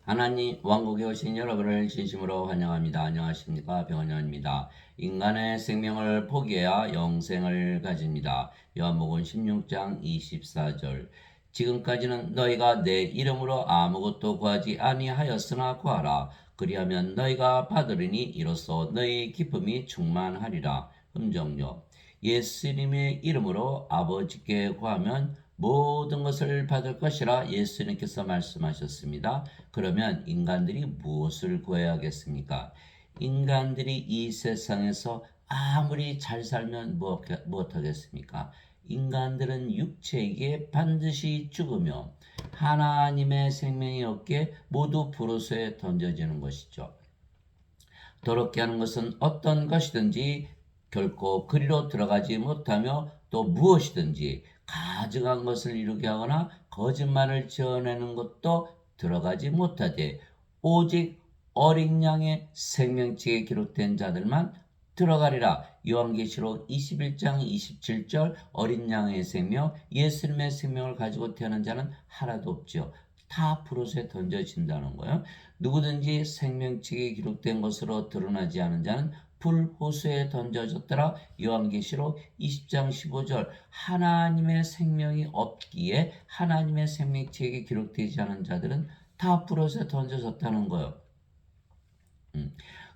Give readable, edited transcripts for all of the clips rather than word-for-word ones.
하나님 왕국에 오신 여러분을 진심으로 환영합니다. 안녕하십니까? 병원장입니다. 인간의 생명을 포기해야 영생을 가집니다. 요한복음 16장 24절. 지금까지는 너희가 내 이름으로 아무것도 구하지 아니하였으나 구하라. 그리하면 너희가 받으리니 이로써 너희 기쁨이 충만하리라. 음정요. 예수님의 이름으로 아버지께 구하면 모든 것을 받을 것이라 예수님께서 말씀하셨습니다. 그러면 인간들이 무엇을 구해야겠습니까? 인간들이 이 세상에서 아무리 잘 살면 무엇하겠습니까? 인간들은 육체에게 반드시 죽으며 하나님의 생명이 없게 모두 불호소에 던져지는 것이죠. 더럽게 하는 것은 어떤 것이든지 결코 그리로 들어가지 못하며 또 무엇이든지 가증한 것을 이루게 하거나 거짓말을 지어내는 것도 들어가지 못하되 오직 어린 양의 생명책에 기록된 자들만 들어가리라. 요한계시록 21장 27절. 어린 양의 생명, 예수님의 생명을 가지고 태어난 자는 하나도 없죠. 다 불옷에 던져진다는 거예요. 누구든지 생명책에 기록된 것으로 드러나지 않은 자는 불호수에 던져졌더라. 요한계시록 20장 15절. 하나님의 생명이 없기에 하나님의 생명책에 기록되지 않은 자들은 다 불호수에 던져졌다는 거예요.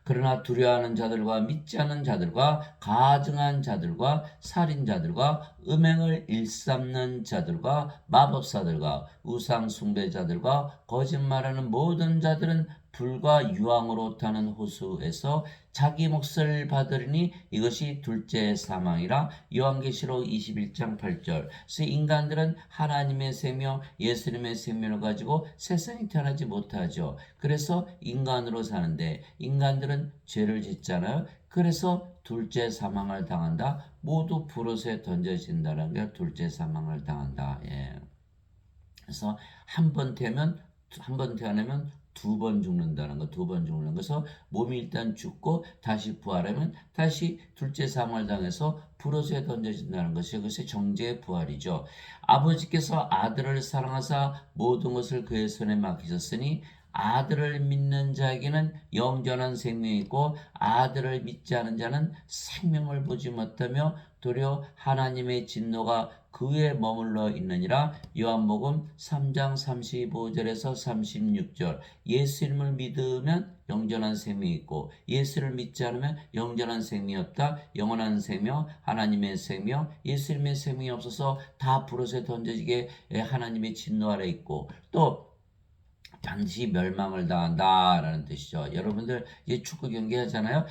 그러나 두려워하는 자들과 믿지 않는 자들과 가증한 자들과 살인자들과 음행을 일삼는 자들과 마법사들과 우상 숭배자들과 거짓말하는 모든 자들은 불과 유황으로 타는 호수에서 자기 몫을 받으리니 이것이 둘째 사망이라. 요한계시록 21장 8절. 그래서 인간들은 하나님의 생명, 예수님의 생명을 가지고 세상에 태어나지 못하죠. 그래서 인간으로 사는데 인간들은 죄를 짓잖아요. 그래서 둘째 사망을 당한다. 모두 불옷에 던져진다는 게 둘째 사망을 당한다. 예. 그래서 한 번 태어나면 두 번 죽는다는 거, 두 번 죽는 거. 그래서 몸이 일단 죽고 다시 부활하면 다시 둘째 사망을 당해서 불옷에 던져진다는 것이 그것이 정죄의 부활이죠. 아버지께서 아들을 사랑하사 모든 것을 그의 손에 맡기셨으니 아들을 믿는 자에게는 영전한 생명이 있고 아들을 믿지 않은 자는 생명을 보지 못하며 도리어 하나님의 진노가 그 위에 머물러 있느니라. 요한복음 3장 35절에서 36절. 예수님을 믿으면 영전한 생명이 있고 예수를 믿지 않으면 영전한 생명이 없다. 영원한 생명, 하나님의 생명, 예수님의 생명이 없어서 다 불옷에 던져지게 하나님의 진노 아래 있고 또 반드시 멸망을 당한다라는 뜻이죠. 여러분들 이제 축구 경기 하잖아요.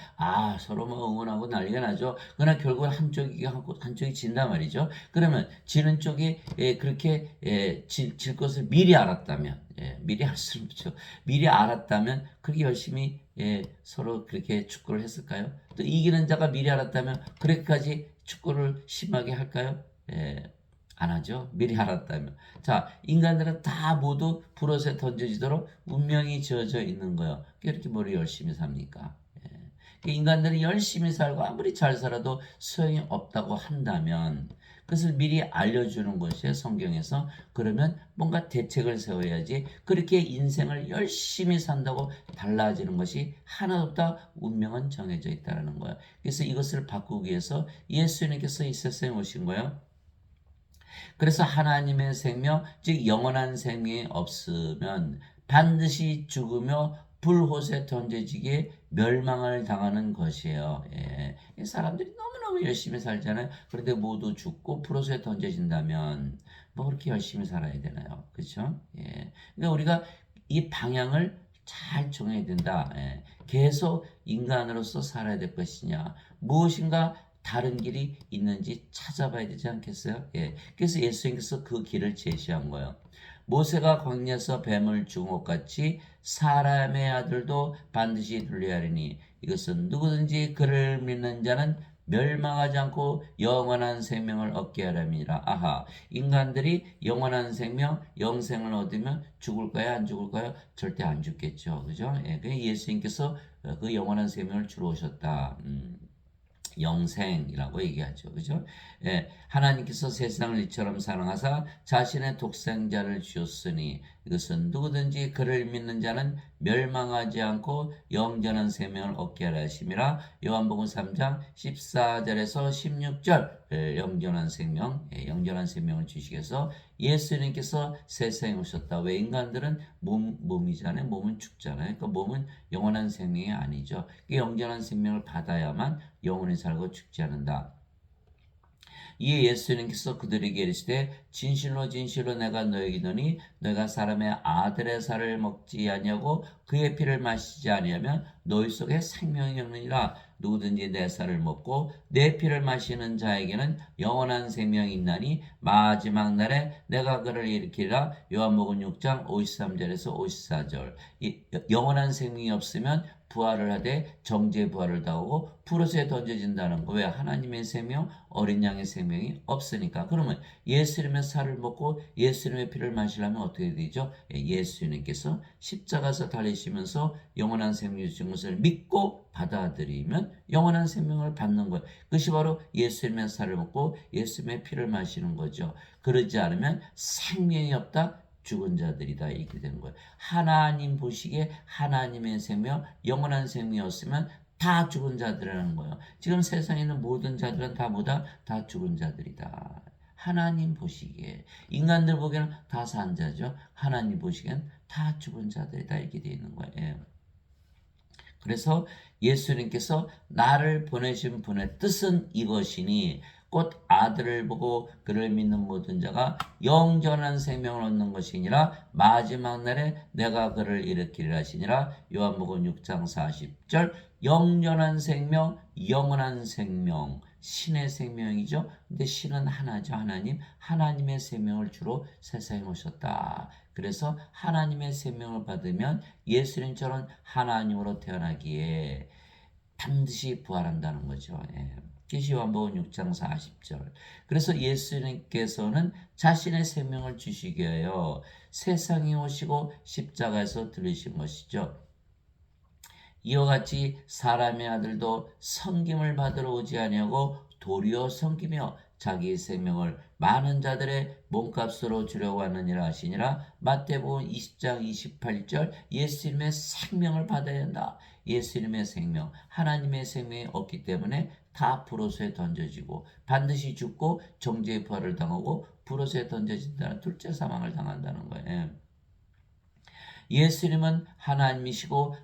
서로 뭐 응원하고 난리가 나죠. 그러나 결국 한쪽이 진단 말이죠. 그러면 지는 쪽이 그렇게 질 것을 미리 알았다면, 미리 알 수는 없죠. 미리 알았다면 그렇게 열심히 서로 그렇게 축구를 했을까요? 또 이기는 자가 미리 알았다면 그렇게까지 축구를 심하게 할까요? 안 하죠. 미리 알았다면. 자, 인간들은 다 모두 불옷에 던져지도록 운명이 지어져 있는 거예요. 이렇게 머리 열심히 삽니까? 인간들이 열심히 살고 아무리 잘 살아도 소용이 없다고 한다면 그것을 미리 알려주는 것이에요. 성경에서. 그러면 뭔가 대책을 세워야지. 그렇게 인생을 열심히 산다고 달라지는 것이 하나도 없다. 운명은 정해져 있다는 거예요. 그래서 이것을 바꾸기 위해서 예수님께서 이 세상에 오신 거예요. 그래서 하나님의 생명, 즉 영원한 생명이 없으면 반드시 죽으며 불못에 던져지게 멸망을 당하는 것이에요. 사람들이 너무너무 열심히 살잖아요. 그런데 모두 죽고 불못에 던져진다면 뭐 그렇게 열심히 살아야 되나요? 그렇죠? 그러니까 우리가 이 방향을 잘 정해야 된다. 계속 인간으로서 살아야 될 것이냐, 무엇인가 다른 길이 있는지 찾아봐야 되지 않겠어요? 그래서 예수님께서 그 길을 제시한 거예요. 모세가 광야에서 뱀을 죽은 것 같이 사람의 아들도 반드시 둘리하리니 이것은 누구든지 그를 믿는 자는 멸망하지 않고 영원한 생명을 얻게 하렵니다. 인간들이 영원한 생명, 영생을 얻으면 죽을까요? 안 죽을까요? 절대 안 죽겠죠. 그죠? 예수님께서 그 영원한 생명을 주러 오셨다. 영생이라고 얘기하죠. 그죠? 예, 하나님께서 세상을 이처럼 사랑하사 자신의 독생자를 주셨으니 이것은 누구든지 그를 믿는 자는 멸망하지 않고 영전한 생명을 얻게 하려 하심이라. 요한복음 3장 14절에서 16절 영전한 생명, 영전한 생명을 주시기 위해서 예수님께서 세상에 오셨다. 왜 인간들은 몸이잖아요. 몸은 죽잖아요. 그러니까 몸은 영원한 생명이 아니죠. 영전한 생명을 받아야만 영원히 살고 죽지 않는다. 이에 예수님께서 그들에게 이르시되 진실로 진실로 내가 너에게 이르노니 너희가 사람의 아들의 살을 먹지 아니하고 그의 피를 마시지 아니하면 너희 속에 생명이 없느니라. 누구든지 내 살을 먹고 내 피를 마시는 자에게는 영원한 생명이 있나니 마지막 날에 내가 그를 일으키리라. 요한복음 6장 53절에서 54절. 영원한 생명이 없으면 부활을 하되 정죄 부활을 당하고 푸르스에 던져진다는 거. 왜? 하나님의 생명, 어린 양의 생명이 없으니까. 그러면 예수님의 살을 먹고 예수님의 피를 마시려면 어떻게 되죠? 예수님께서 십자가에서 달리시면서 영원한 생명을 주신 것을 믿고 받아들이면 영원한 생명을 받는 거예요. 그것이 바로 예수님의 살을 먹고 예수님의 피를 마시는 거죠. 그러지 않으면 생명이 없다. 죽은 자들이다 이렇게 되는 거예요. 하나님 보시기에 하나님의 생명, 영원한 생명이었으면 다 죽은 자들이라는 거예요. 지금 세상에 있는 모든 자들은 다 뭐다? 다 죽은 자들이다. 하나님 보시기에 인간들 보기에는 다 산 자죠. 하나님 보시기엔 다 죽은 자들이다 이렇게 되어 있는 거예요. 그래서 예수님께서 나를 보내신 분의 뜻은 이것이니 곧 아들을 보고 그를 믿는 모든 자가 영전한 생명을 얻는 것이니라. 마지막 날에 내가 그를 일으키리라 하시니라. 요한복음 6장 40절. 영전한 생명, 영원한 생명, 신의 생명이죠. 근데 신은 하나죠. 하나님의 생명을 주로 세상에 오셨다. 그래서 하나님의 생명을 받으면 예수님처럼 하나님으로 태어나기에 반드시 부활한다는 거죠. 요한복음 6장 40절. 그래서 예수님께서는 자신의 생명을 주시기 위하여 세상에 오시고 십자가에서 들리신 것이죠. 이와 같이 사람의 아들도 섬김을 받으러 오지 아니하고 도리어 섬기며 자기 생명을 많은 자들의 몸값으로 주려고 하느니라 하시니라. 마태복음 20장 28절. 예수님의 생명을 받아야 한다. 예수님의 생명, 하나님의 생명이 없기 때문에 다 불옷에 던져지고 반드시 죽고 정죄의 부활을 당하고 불옷에 던져진다는 둘째 사망을 당한다는 거예요. 예수님은 하나님이시고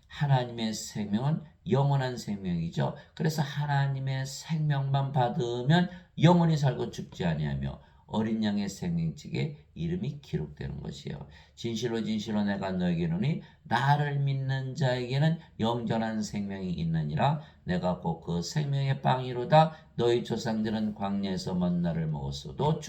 하나님의 생명은 영원한 생명이죠. 그래서 하나님의 생명만 받으면 영원히 살고 죽지 아니하며 어린 양의 생명책에 이름이 기록되는 것이에요. 진실로 진실로 내가 너에게 이르노니 나를 믿는 자에게는 영전한 생명이 있느니라. 내가 곧 그 생명의 빵이로다. 너희 조상들은 광야에서 먼나를 먹었어도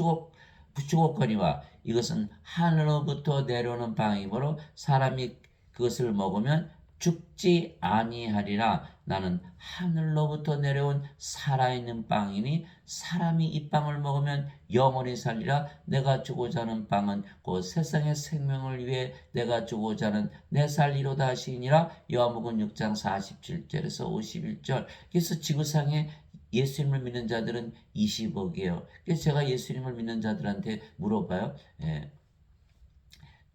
죽었거니와 이것은 하늘로부터 내려오는 빵이므로 사람이 그것을 먹으면 죽지 아니하리라. 나는 하늘로부터 내려온 살아있는 빵이니 사람이 이 빵을 먹으면 영원히 살리라. 내가 주고자 하는 빵은 곧 세상의 생명을 위해 내가 주고자 하는 내 살리로다 하시니라. 요한복음 6장 47절에서 51절. 그래서 지구상에 예수님을 믿는 자들은 20억이에요. 그래서 제가 예수님을 믿는 자들한테 물어봐요.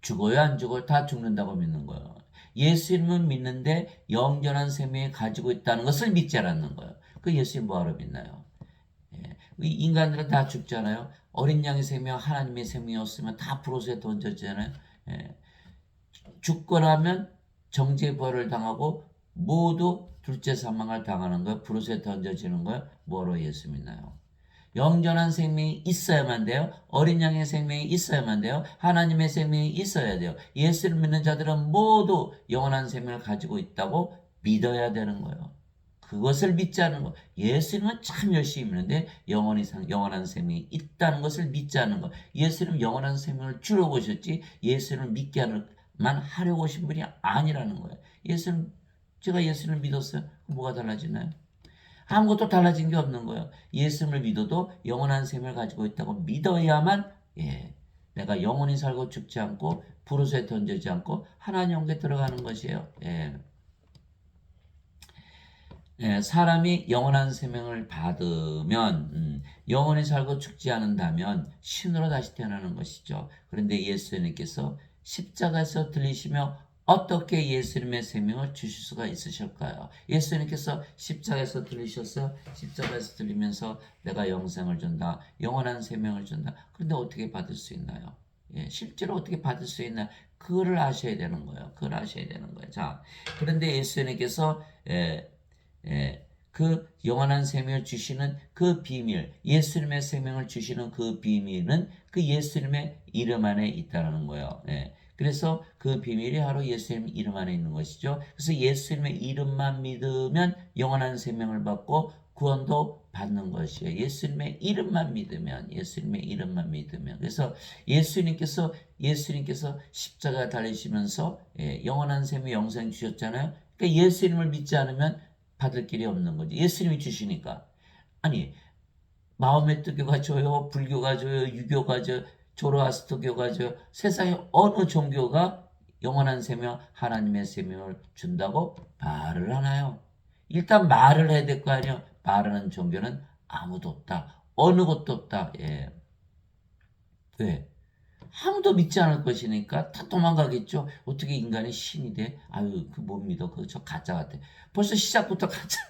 죽어요, 안 죽어요? 다 죽는다고 믿는 거예요. 예수님은 믿는데 영전한 생명이 가지고 있다는 것을 믿지 않았는 거예요. 그 예수님 뭐하러 믿나요? 인간들은 다 죽잖아요. 어린 양의 생명, 하나님의 생명이었으면 다 불옷에 던졌잖아요. 죽고 나면 정죄부활을 당하고 모두 둘째 사망을 당하는 거예요. 불옷에 던져지는 거예요. 뭐로 예수 믿나요? 영전한 생명이 있어야만 돼요. 어린 양의 생명이 있어야만 돼요. 하나님의 생명이 있어야 돼요. 예수를 믿는 자들은 모두 영원한 생명을 가지고 있다고 믿어야 되는 거예요. 그것을 믿지 않는 거. 예수님은 참 열심히 믿는데 영원한 생명이 있다는 것을 믿지 않는 거. 예수님은 영원한 생명을 주려고 오셨지 예수님을 믿게 하만 하려고 오신 분이 아니라는 거예요. 제가 예수님을 믿었어요. 뭐가 달라지나요? 아무것도 달라진 게 없는 거예요. 예수님을 믿어도 영원한 생명을 가지고 있다고 믿어야만 내가 영원히 살고 죽지 않고 불옷에 던지지 않고 하나님 영에 들어가는 것이에요. 사람이 영원한 생명을 받으면 영원히 살고 죽지 않는다면 신으로 다시 태어나는 것이죠. 그런데 예수님께서 십자가에서 들리시며 어떻게 예수님의 생명을 주실 수가 있으실까요? 예수님께서 십자가에서 들리셔서 십자가에서 들리면서 내가 영생을 준다, 영원한 생명을 준다. 그런데 어떻게 받을 수 있나요? 실제로 어떻게 받을 수 있나? 그거를 아셔야 되는 거예요. 그걸 아셔야 되는 거예요. 자, 그런데 예수님께서 그 영원한 생명을 주시는 그 비밀, 예수님의 생명을 주시는 그 비밀은 그 예수님의 이름 안에 있다는 거예요. 그래서 그 비밀이 바로 예수님 이름 안에 있는 것이죠. 그래서 예수님의 이름만 믿으면 영원한 생명을 받고 구원도 받는 것이에요. 예수님의 이름만 믿으면, 예수님의 이름만 믿으면. 그래서 예수님께서 십자가 달리시면서 영원한 생명 영생 주셨잖아요. 그러니까 예수님을 믿지 않으면 받을 길이 없는 거지. 예수님이 주시니까. 아니, 마호메 뜨교가 줘요, 불교가 줘요, 유교가 줘요, 조로아스터교가 줘요. 세상에 어느 종교가 영원한 생명, 하나님의 생명을 준다고 말을 하나요? 일단 말을 해야 될 거 아니에요. 말하는 종교는 아무도 없다. 어느 것도 없다. 왜? 아무도 믿지 않을 것이니까 다 도망가겠죠. 어떻게 인간이 신이 돼? 아유, 그 못 믿어. 그거 저 가짜 같아. 벌써 시작부터 가짜.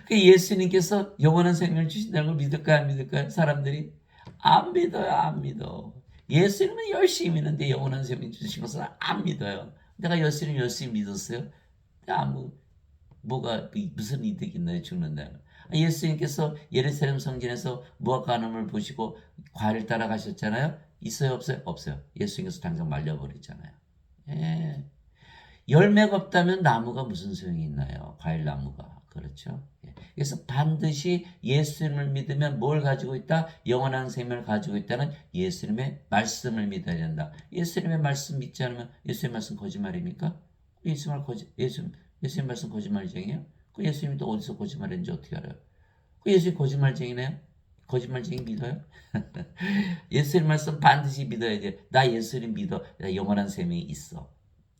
그 예수님께서 영원한 생명을 주신다는 걸 믿을까요? 안 믿을까요? 사람들이 안 믿어요. 안 믿어. 예수님은 열심히 믿는데 영원한 생명 주신 것은 안 믿어요. 내가 예수님 열심히 믿었어요. 뭐가 무슨 이득이 있나요? 죽는다. 예수님께서 예루살렘 성전에서 무화과 나무를 보시고 과일 따라가셨잖아요. 있어요? 없어요? 없어요. 예수님께서 당장 말려버리잖아요. 예. 열매가 없다면 나무가 무슨 소용이 있나요? 과일 나무가. 그렇죠? 그래서 반드시 예수님을 믿으면 뭘 가지고 있다? 영원한 생명을 가지고 있다는 예수님의 말씀을 믿어야 된다. 예수님의 말씀 믿지 않으면 예수님의 말씀 거짓말입니까? 예수님 말씀 거짓말쟁이에요? 그 예수님이 또 어디서 거짓말했는지 어떻게 알아요? 그 예수님 거짓말쟁이네요? 거짓말쟁이 믿어요? 예수님 말씀 반드시 믿어야 돼. 나 예수님 믿어. 나 영원한 생명이 있어.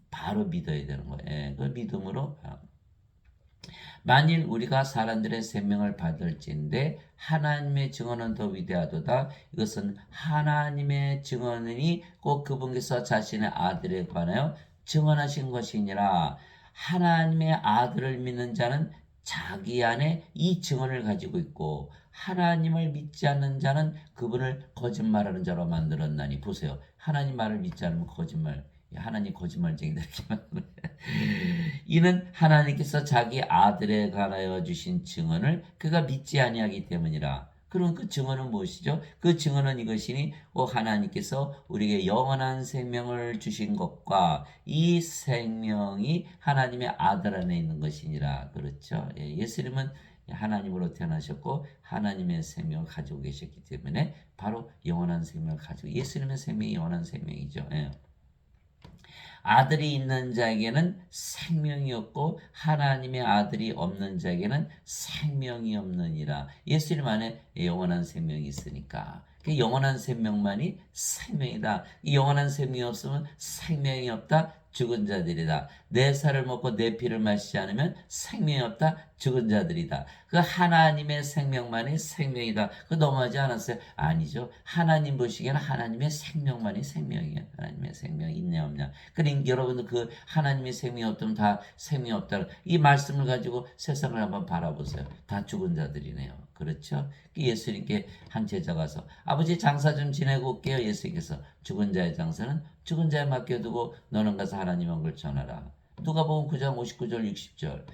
바로 믿어야 되는 거예요. 그 믿음으로 만일 우리가 사람들의 생명을 받을진데 하나님의 증언은 더 위대하도다. 이것은 하나님의 증언이 꼭 그분께서 자신의 아들에 관하여 증언하신 것이니라. 하나님의 아들을 믿는 자는 자기 안에 이 증언을 가지고 있고 하나님을 믿지 않는 자는 그분을 거짓말하는 자로 만들었나니. 보세요. 하나님 말을 믿지 않으면 거짓말. 하나님 거짓말쟁이다 이렇게 말하는 거예요. 이는 하나님께서 자기 아들에 관하여 주신 증언을 그가 믿지 아니하기 때문이라. 그럼 그 증언은 무엇이죠? 그 증언은 이것이니 하나님께서 우리에게 영원한 생명을 주신 것과 이 생명이 하나님의 아들 안에 있는 것이니라. 그렇죠? 예수님은 하나님으로 태어나셨고 하나님의 생명을 가지고 계셨기 때문에 바로 영원한 생명을 가지고 예수님의 생명이 영원한 생명이죠. 아들이 있는 자에게는 생명이 없고 하나님의 아들이 없는 자에게는 생명이 없느니라. 예수님 안에 영원한 생명이 있으니까. 그 영원한 생명만이 생명이다. 이 영원한 생명이 없으면 생명이 없다. 죽은 자들이다. 내 살을 먹고 내 피를 마시지 않으면 생명이 없다. 죽은 자들이다. 그 하나님의 생명만이 생명이다. 그 너무하지 않았어요? 아니죠. 하나님 보시기에는 하나님의 생명만이 생명이에요. 하나님의 생명 있냐 없냐. 그러니까 여러분들 그 하나님의 생명이 없다면 다 생명이 없다. 이 말씀을 가지고 세상을 한번 바라보세요. 다 죽은 자들이네요. 그렇죠? 예수님께 한 제자 가서 아버지 장사 좀 지내고 올게요. 예수님께서 죽은 자의 장사는 죽은 자에 맡겨두고 너는 가서 하나님 한걸 전하라. 누가복음 9장 59절 60절.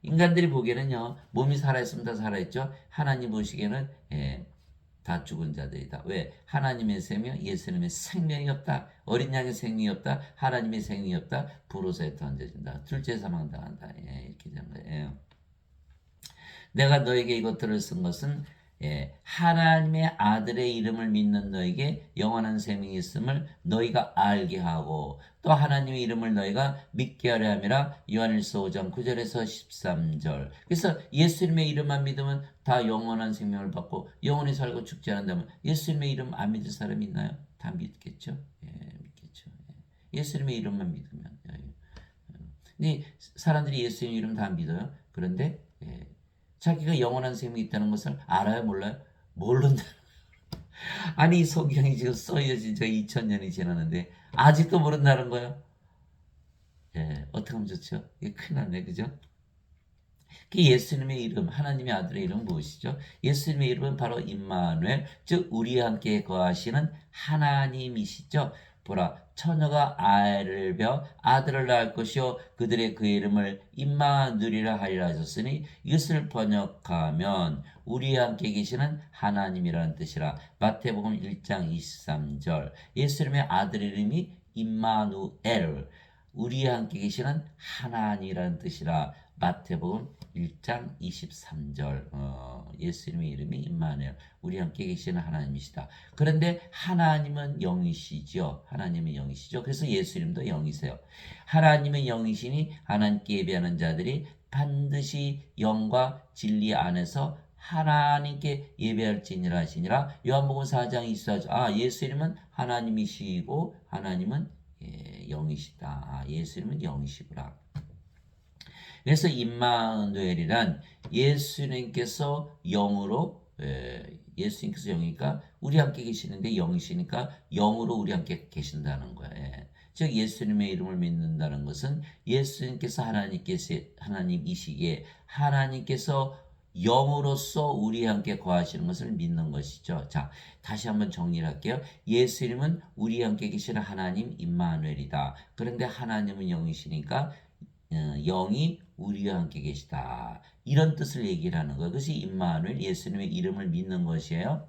인간들이 보기에는요 몸이 살아있으면 다 살아있죠. 하나님 보시기에는 다 죽은 자들이다. 왜? 하나님의 생명, 예수님의 생명이 없다. 어린 양의 생명이 없다. 하나님의 생명이 없다. 불호서에 던져진다. 둘째 사망당한다. 이렇게 된 거예요. 내가 너에게 이것들을 쓴 것은 하나님의 아들의 이름을 믿는 너에게 영원한 생명이 있음을 너희가 알게 하고 또 하나님의 이름을 너희가 믿게 하려 함이라. 요한일서 5장 9절에서 13절. 그래서 예수님의 이름만 믿으면 다 영원한 생명을 받고 영원히 살고 죽지 않는다면 예수님의 이름 안 믿을 사람이 있나요? 다 믿겠죠? 믿겠죠. 예수님의 이름만 믿으면. 근데 사람들이 예수님 이름 다 믿어요? 그런데 자기가 영원한 생명이 있다는 것을 알아요, 몰라요? 모른다. 아니 이 성경이 지금 써여진 지 2000년이 지났는데 아직도 모른다는 거예요. 어떻게 하면 좋죠? 이게 큰일 났네, 그죠? 그 예수님의 이름, 하나님의 아들의 이름은 무엇이죠? 예수님의 이름은 바로 임마누엘, 즉 우리와 함께 거하시는 하나님이시죠. 보라, 처녀가 아이를 벼 아들을 낳을 것이요 그들의 그 이름을 임마누엘이라 하리라 하셨으니 이것을 번역하면 우리와 함께 계시는 하나님이라는 뜻이라. 마태복음 1장 23절. 예수님의 아들 이름이 임마누엘, 우리와 함께 계시는 하나님이라는 뜻이라. 마태복음 1장 23절. 예수님의 이름이 임마누엘, 우리 함께 계시는 하나님이시다. 그런데 하나님은 영이시죠. 하나님은 영이시죠. 그래서 예수님도 영이세요. 하나님의 영이시니 하나님께 예배하는 자들이 반드시 영과 진리 안에서 하나님께 예배할지니라 하시니라. 요한복음 4장 24절. 예수님은 하나님이시고 하나님은 영이시다. 예수님은 영이시구나. 그래서 임마누엘이란 예수님께서 영으로, 예수님께서 영이니까 우리 함께 계시는데 영이시니까 영으로 우리 함께 계신다는 거예요. 즉 예수님의 이름을 믿는다는 것은 예수님께서 하나님이시기에 하나님께서 영으로서 우리 함께 거하시는 것을 믿는 것이죠. 자, 다시 한번 정리를 할게요. 예수님은 우리 함께 계시는 하나님 임마누엘이다. 그런데 하나님은 영이시니까 영이 우리와 함께 계시다. 이런 뜻을 얘기를 하는 거예요. 그것이 임마누엘, 예수님의 이름을 믿는 것이에요.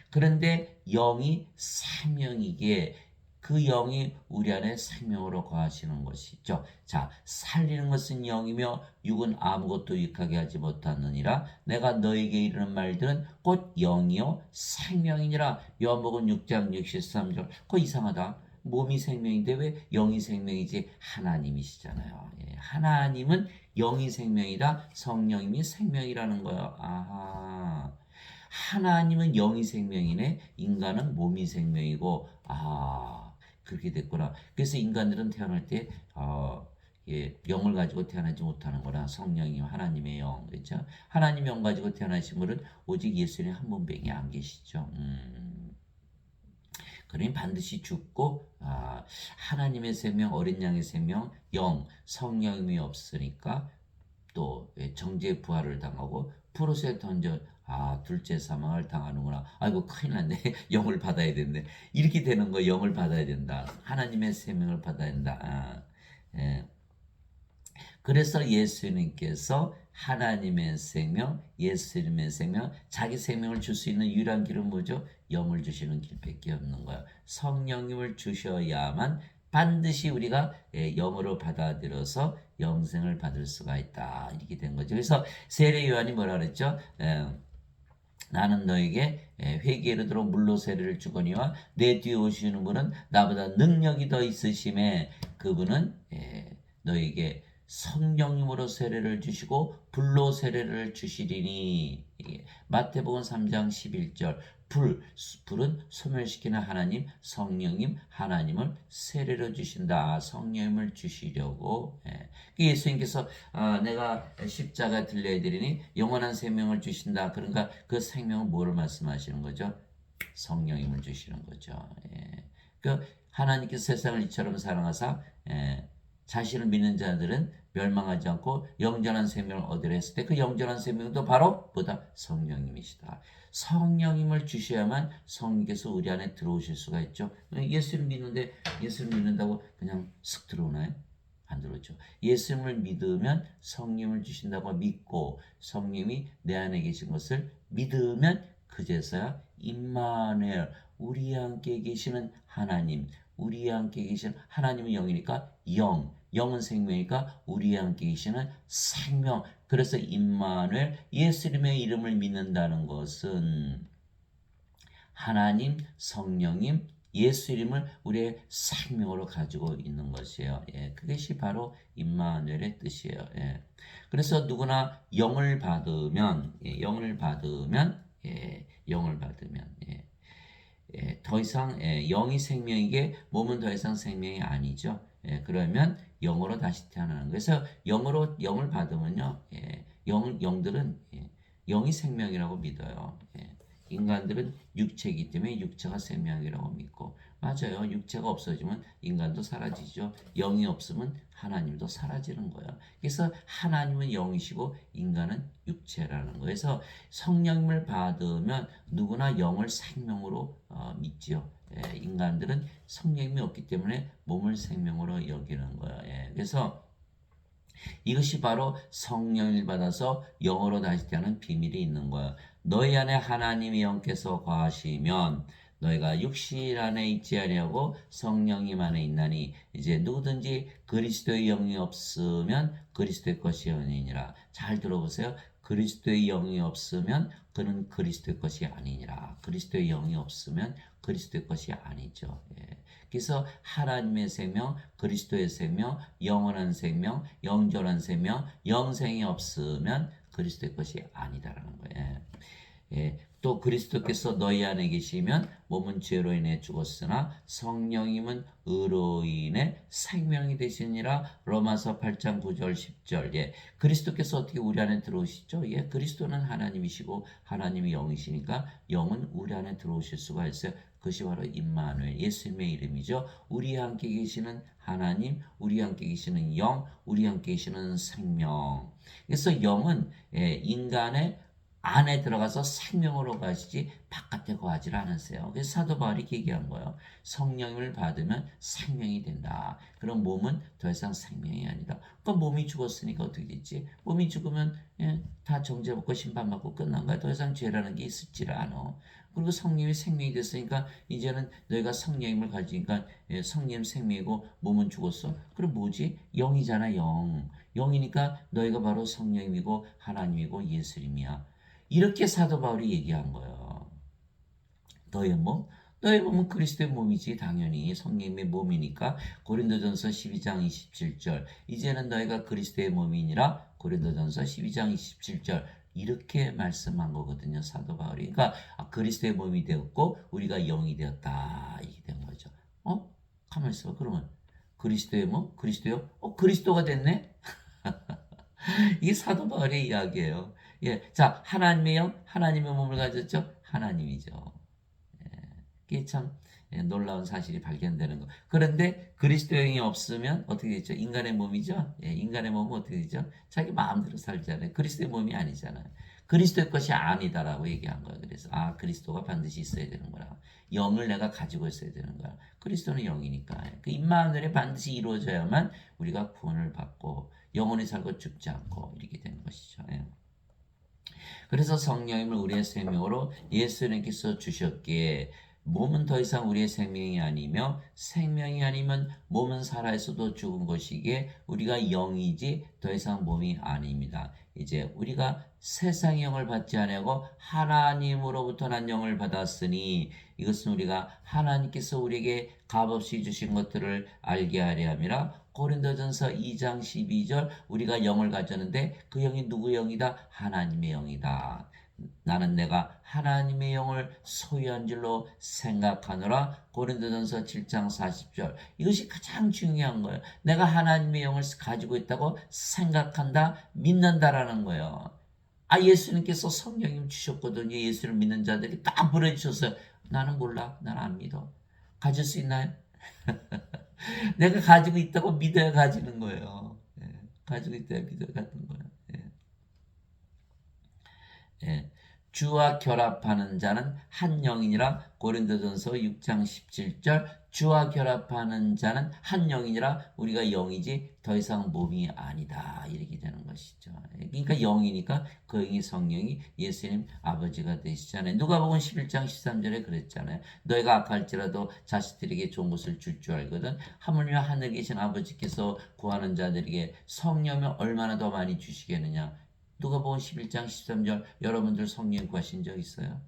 그런데 영이 생명이기에 그 영이 우리 안에 생명으로 거하시는 것이죠. 자, 살리는 것은 영이며 육은 아무것도 유익하게 하지 못하느니라. 내가 너에게 이르는 말들은 곧 영이요 생명이니라. 요한복음 6장 63절. 그거 이상하다. 몸이 생명인데 왜 영이 생명이지? 하나님이시잖아요. 하나님은 영이 생명이다. 성령님이 생명이라는 거예요. 아하. 하나님은 영이 생명이네. 인간은 몸이 생명이고, 그렇게 됐구나. 그래서 인간들은 태어날 때, 영을 가지고 태어나지 못하는 거라. 성령이 하나님의 영, 그렇죠? 하나님의 영 가지고 태어나신 분은 오직 예수님 한 분밖에 안 계시죠. 그러니 반드시 죽고 하나님의 생명, 어린 양의 생명, 영, 성령이 없으니까 또 정죄 부활을 당하고 푸르스에 던져 둘째 사망을 당하는구나. 아이고 큰일 났네. 영을 받아야 된대. 이렇게 되는 거, 영을 받아야 된다. 하나님의 생명을 받아야 된다. 그래서 예수님께서 하나님의 생명, 예수님의 생명, 자기 생명을 줄 수 있는 유일한 길은 뭐죠? 영을 주시는 길밖에 없는 거야. 성령님을 주셔야만 반드시 우리가 영으로 받아들여서 영생을 받을 수가 있다. 이렇게 된 거죠. 그래서 세례 요한이 뭐라 그랬죠? 나는 너에게 회개에 이르도록 물로 세례를 주거니와 내 뒤에 오시는 분은 나보다 능력이 더 있으심에 그분은 너에게 성령님으로 세례를 주시고 불로 세례를 주시리니. 마태복음 3장 11절. 불은 소멸시키는 하나님, 성령님, 하나님을 세례로 주신다. 성령님을 주시려고. 예수님께서 내가 십자가 들려야 되리니 영원한 생명을 주신다. 그러니까 그 생명은 뭐를 말씀하시는 거죠? 성령님을 주시는 거죠. 그 하나님께서 세상을 이처럼 사랑하사 자신을 믿는 자들은 멸망하지 않고 영전한 생명을 얻으려 했을 때 그 영전한 생명도 바로 보다 성령님이시다. 성령님을 주셔야만 성령께서 우리 안에 들어오실 수가 있죠. 예수를 믿는데 예수를 믿는다고 그냥 쓱 들어오나요? 안 들어오죠. 예수님을 믿으면 성령을 주신다고 믿고 성령이 내 안에 계신 것을 믿으면 그제서야 임마누엘, 우리 함께 계시는 하나님, 우리 함께 계시는 하나님은 영이니까 영은 생명이니까 우리 함께 계시는 생명. 그래서 임마누엘, 예수님의 이름을 믿는다는 것은 하나님, 성령님, 예수 이름을 우리의 생명으로 가지고 있는 것이에요. 그것이 바로 임마누엘의 뜻이에요. 그래서 누구나 영을 받으면 더 이상 영이 생명이게 몸은 더 이상 생명이 아니죠. 그러면 영으로 다시 태어나는 거예요. 그래서 영으로 영을 받으면요, 영들은 영이 생명이라고 믿어요. 인간들은 육체이기 때문에 육체가 생명이라고 믿고 맞아요. 육체가 없어지면 인간도 사라지죠. 영이 없으면 하나님도 사라지는 거예요. 그래서 하나님은 영이시고 인간은 육체라는 거예요. 그래서 성령님을 받으면 누구나 영을 생명으로 믿지요. 인간들은 성령님이 없기 때문에 몸을 생명으로 여기는 거예요. 그래서 이것이 바로 성령을 받아서 영으로 다시 태어나는 비밀이 있는 거예요. 너희 안에 하나님의 영께서 거하시면 너희가 육신 안에 있지 아니하고 성령님 안에 있나니 이제 누구든지 그리스도의 영이 없으면 그리스도의 것이 아니니라. 잘 들어보세요. 그리스도의 영이 없으면 그는 그리스도의 것이 아니니라. 그리스도의 영이 없으면 그리스도의 것이 아니죠. 그래서 하나님의 생명, 그리스도의 생명, 영원한 생명, 영존한 생명, 영생이 없으면 그리스도의 것이 아니다라는 거예요. 또 그리스도께서 너희 안에 계시면 몸은 죄로 인해 죽었으나 성령님은 의로 인해 생명이 되시니라. 로마서 8장 9절 10절. 그리스도께서 어떻게 우리 안에 들어오시죠? 그리스도는 하나님이시고 하나님이 영이시니까 영은 우리 안에 들어오실 수가 있어요. 그것이 바로 임마누엘, 예수님의 이름이죠. 우리 함께 계시는 하나님, 우리 함께 계시는 영, 우리 함께 계시는 생명. 그래서 영은 인간의 안에 들어가서 생명으로 가시지 바깥에 거하지 않으세요. 그래서 사도 바울이 얘기한 거예요. 성령을 받으면 생명이 된다. 그럼 몸은 더 이상 생명이 아니다. 그러니까 몸이 죽었으니까 어떻게 됐지? 몸이 죽으면 다 정죄받고 심판받고 끝난 거야. 더 이상 죄라는 게 있을지를 않아. 그리고 성령이 생명이 됐으니까 이제는 너희가 성령님을 가지니까 성령 생명이고 몸은 죽었어. 그럼 뭐지? 영이잖아, 영. 영이니까 너희가 바로 성령님이고 하나님이고 예수님이야. 이렇게 사도 바울이 얘기한 거예요. 너의 몸? 너의 몸은 그리스도의 몸이지 당연히 성령님의 몸이니까. 고린도전서 12장 27절 이제는 너희가 그리스도의 몸이니라. 고린도전서 12장 27절 이렇게 말씀한 거거든요. 사도 바울이. 그러니까 그리스도의 몸이 되었고 우리가 영이 되었다 이게 된 거죠. 가만히 있어. 그러면 그리스도의 몸? 그리스도요? 그리스도가 됐네? 이게 사도 바울의 이야기예요. 자, 하나님의 영, 하나님의 몸을 가졌죠? 하나님이죠. 이게 참 놀라운 사실이 발견되는 거. 그런데 그리스도의 영이 없으면 어떻게 되죠? 인간의 몸이죠? 인간의 몸은 어떻게 되죠? 자기 마음대로 살잖아요. 그리스도의 몸이 아니잖아요. 그리스도의 것이 아니다라고 얘기한 거예요. 그래서 그리스도가 반드시 있어야 되는 거라. 영을 내가 가지고 있어야 되는 거야. 그리스도는 영이니까. 그 임마누엘이 반드시 이루어져야만 우리가 구원을 받고 영원히 살고 죽지 않고 이렇게 되는 것이죠. 그래서 성령님을 우리의 생명으로 예수님께서 주셨기에 몸은 더 이상 우리의 생명이 아니며 생명이 아니면 몸은 살아있어도 죽은 것이기에 우리가 영이지 더 이상 몸이 아닙니다. 이제 우리가 세상의 영을 받지 아니하고 하나님으로부터 난 영을 받았으니 이것은 우리가 하나님께서 우리에게 값없이 주신 것들을 알게 하려 함이라. 고린도전서 2장 12절 우리가 영을 가졌는데 그 영이 누구 영이다? 하나님의 영이다. 나는 내가 하나님의 영을 소유한 줄로 생각하노라. 고린도전서 7장 40절 이것이 가장 중요한 거예요. 내가 하나님의 영을 가지고 있다고 생각한다, 믿는다라는 거예요. 예수님께서 성령님 주셨거든요. 예수를 믿는 자들이 딱 보내주셨어요. 나는 몰라. 나는 안 믿어. 가질 수 있나요? 내가 가지고 있다고 믿어야 가지는 거예요. 가지고 있다야 믿어야 가는 거예요. 주와 결합하는 자는 한 영이니라. 고린도전서 6장 17절 주와 결합하는 자는 한 영이니라. 우리가 영이지 더 이상 몸이 아니다 이렇게 되는 것이죠. 그러니까 영이니까 그 영이 성령이 예수님 아버지가 되시잖아요. 누가복음 11장 13절에 그랬잖아요. 너희가 악할지라도 자식들에게 좋은 것을 줄 줄 알거든. 하물며 하늘에 계신 아버지께서 구하는 자들에게 성령을 얼마나 더 많이 주시겠느냐. 누가복음 11장 13절 여러분들 성령 구하신 적 있어요?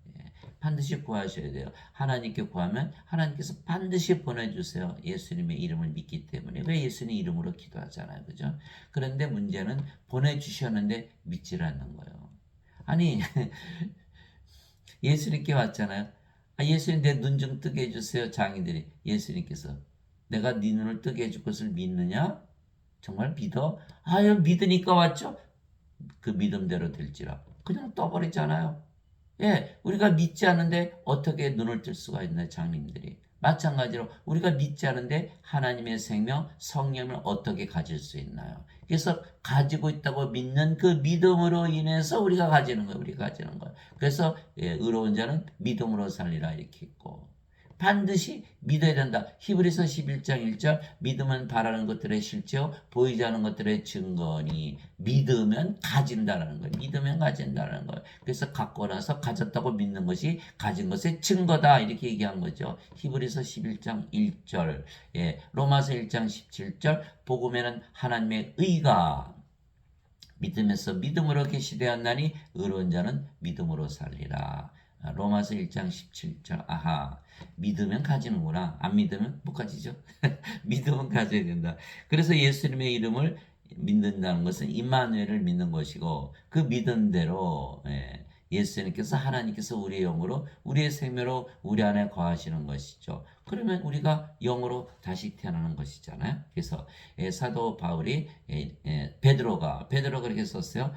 반드시 구하셔야 돼요. 하나님께 구하면 하나님께서 반드시 보내주세요. 예수님의 이름을 믿기 때문에. 왜 예수님 이름으로 기도하잖아요. 그죠? 그런데 문제는 보내주셨는데 믿질 않는 거예요. 아니 예수님께 왔잖아요. 아, 예수님 내 눈 좀 뜨게 해주세요. 장인들이. 예수님께서 내가 네 눈을 뜨게 해줄 것을 믿느냐? 정말 믿어? 아유, 믿으니까 왔죠? 그 믿음대로 될지라. 그냥 떠버리잖아요. 예, 우리가 믿지 않는데 어떻게 눈을 뜰 수가 있나요, 장님들이? 마찬가지로 우리가 믿지 않는데 하나님의 생명, 성령을 어떻게 가질 수 있나요? 그래서 가지고 있다고 믿는 그 믿음으로 인해서 우리가 가지는 거예요. 우리가 가지는 거예요. 그래서 의로운 자는 믿음으로 살리라 이렇게 있고 반드시 믿어야 된다. 히브리서 11장 1절 믿음은 바라는 것들의 실체요 보이지 않는 것들의 증거니 믿으면 가진다라는 거예요. 믿으면 가진다라는 거예요. 그래서 갖고 나서 가졌다고 믿는 것이 가진 것의 증거다 이렇게 얘기한 거죠. 히브리서 11장 1절 로마서 1장 17절 복음에는 하나님의 의가 믿음에서 믿음으로 계시되었나니 의로운 자는 믿음으로 살리라. 로마서 1장 17절 아하 믿으면 가지는구나. 안 믿으면 못 가지죠. 믿으면 가져야 된다. 그래서 예수님의 이름을 믿는다는 것은 임마누엘을 믿는 것이고 그 믿은 대로 예수님께서 하나님께서 우리의 영으로 우리의 생명으로 우리 안에 거하시는 것이죠. 그러면 우리가 영으로 다시 태어나는 것이잖아요. 그래서 사도 바울이 베드로가 그렇게 썼어요.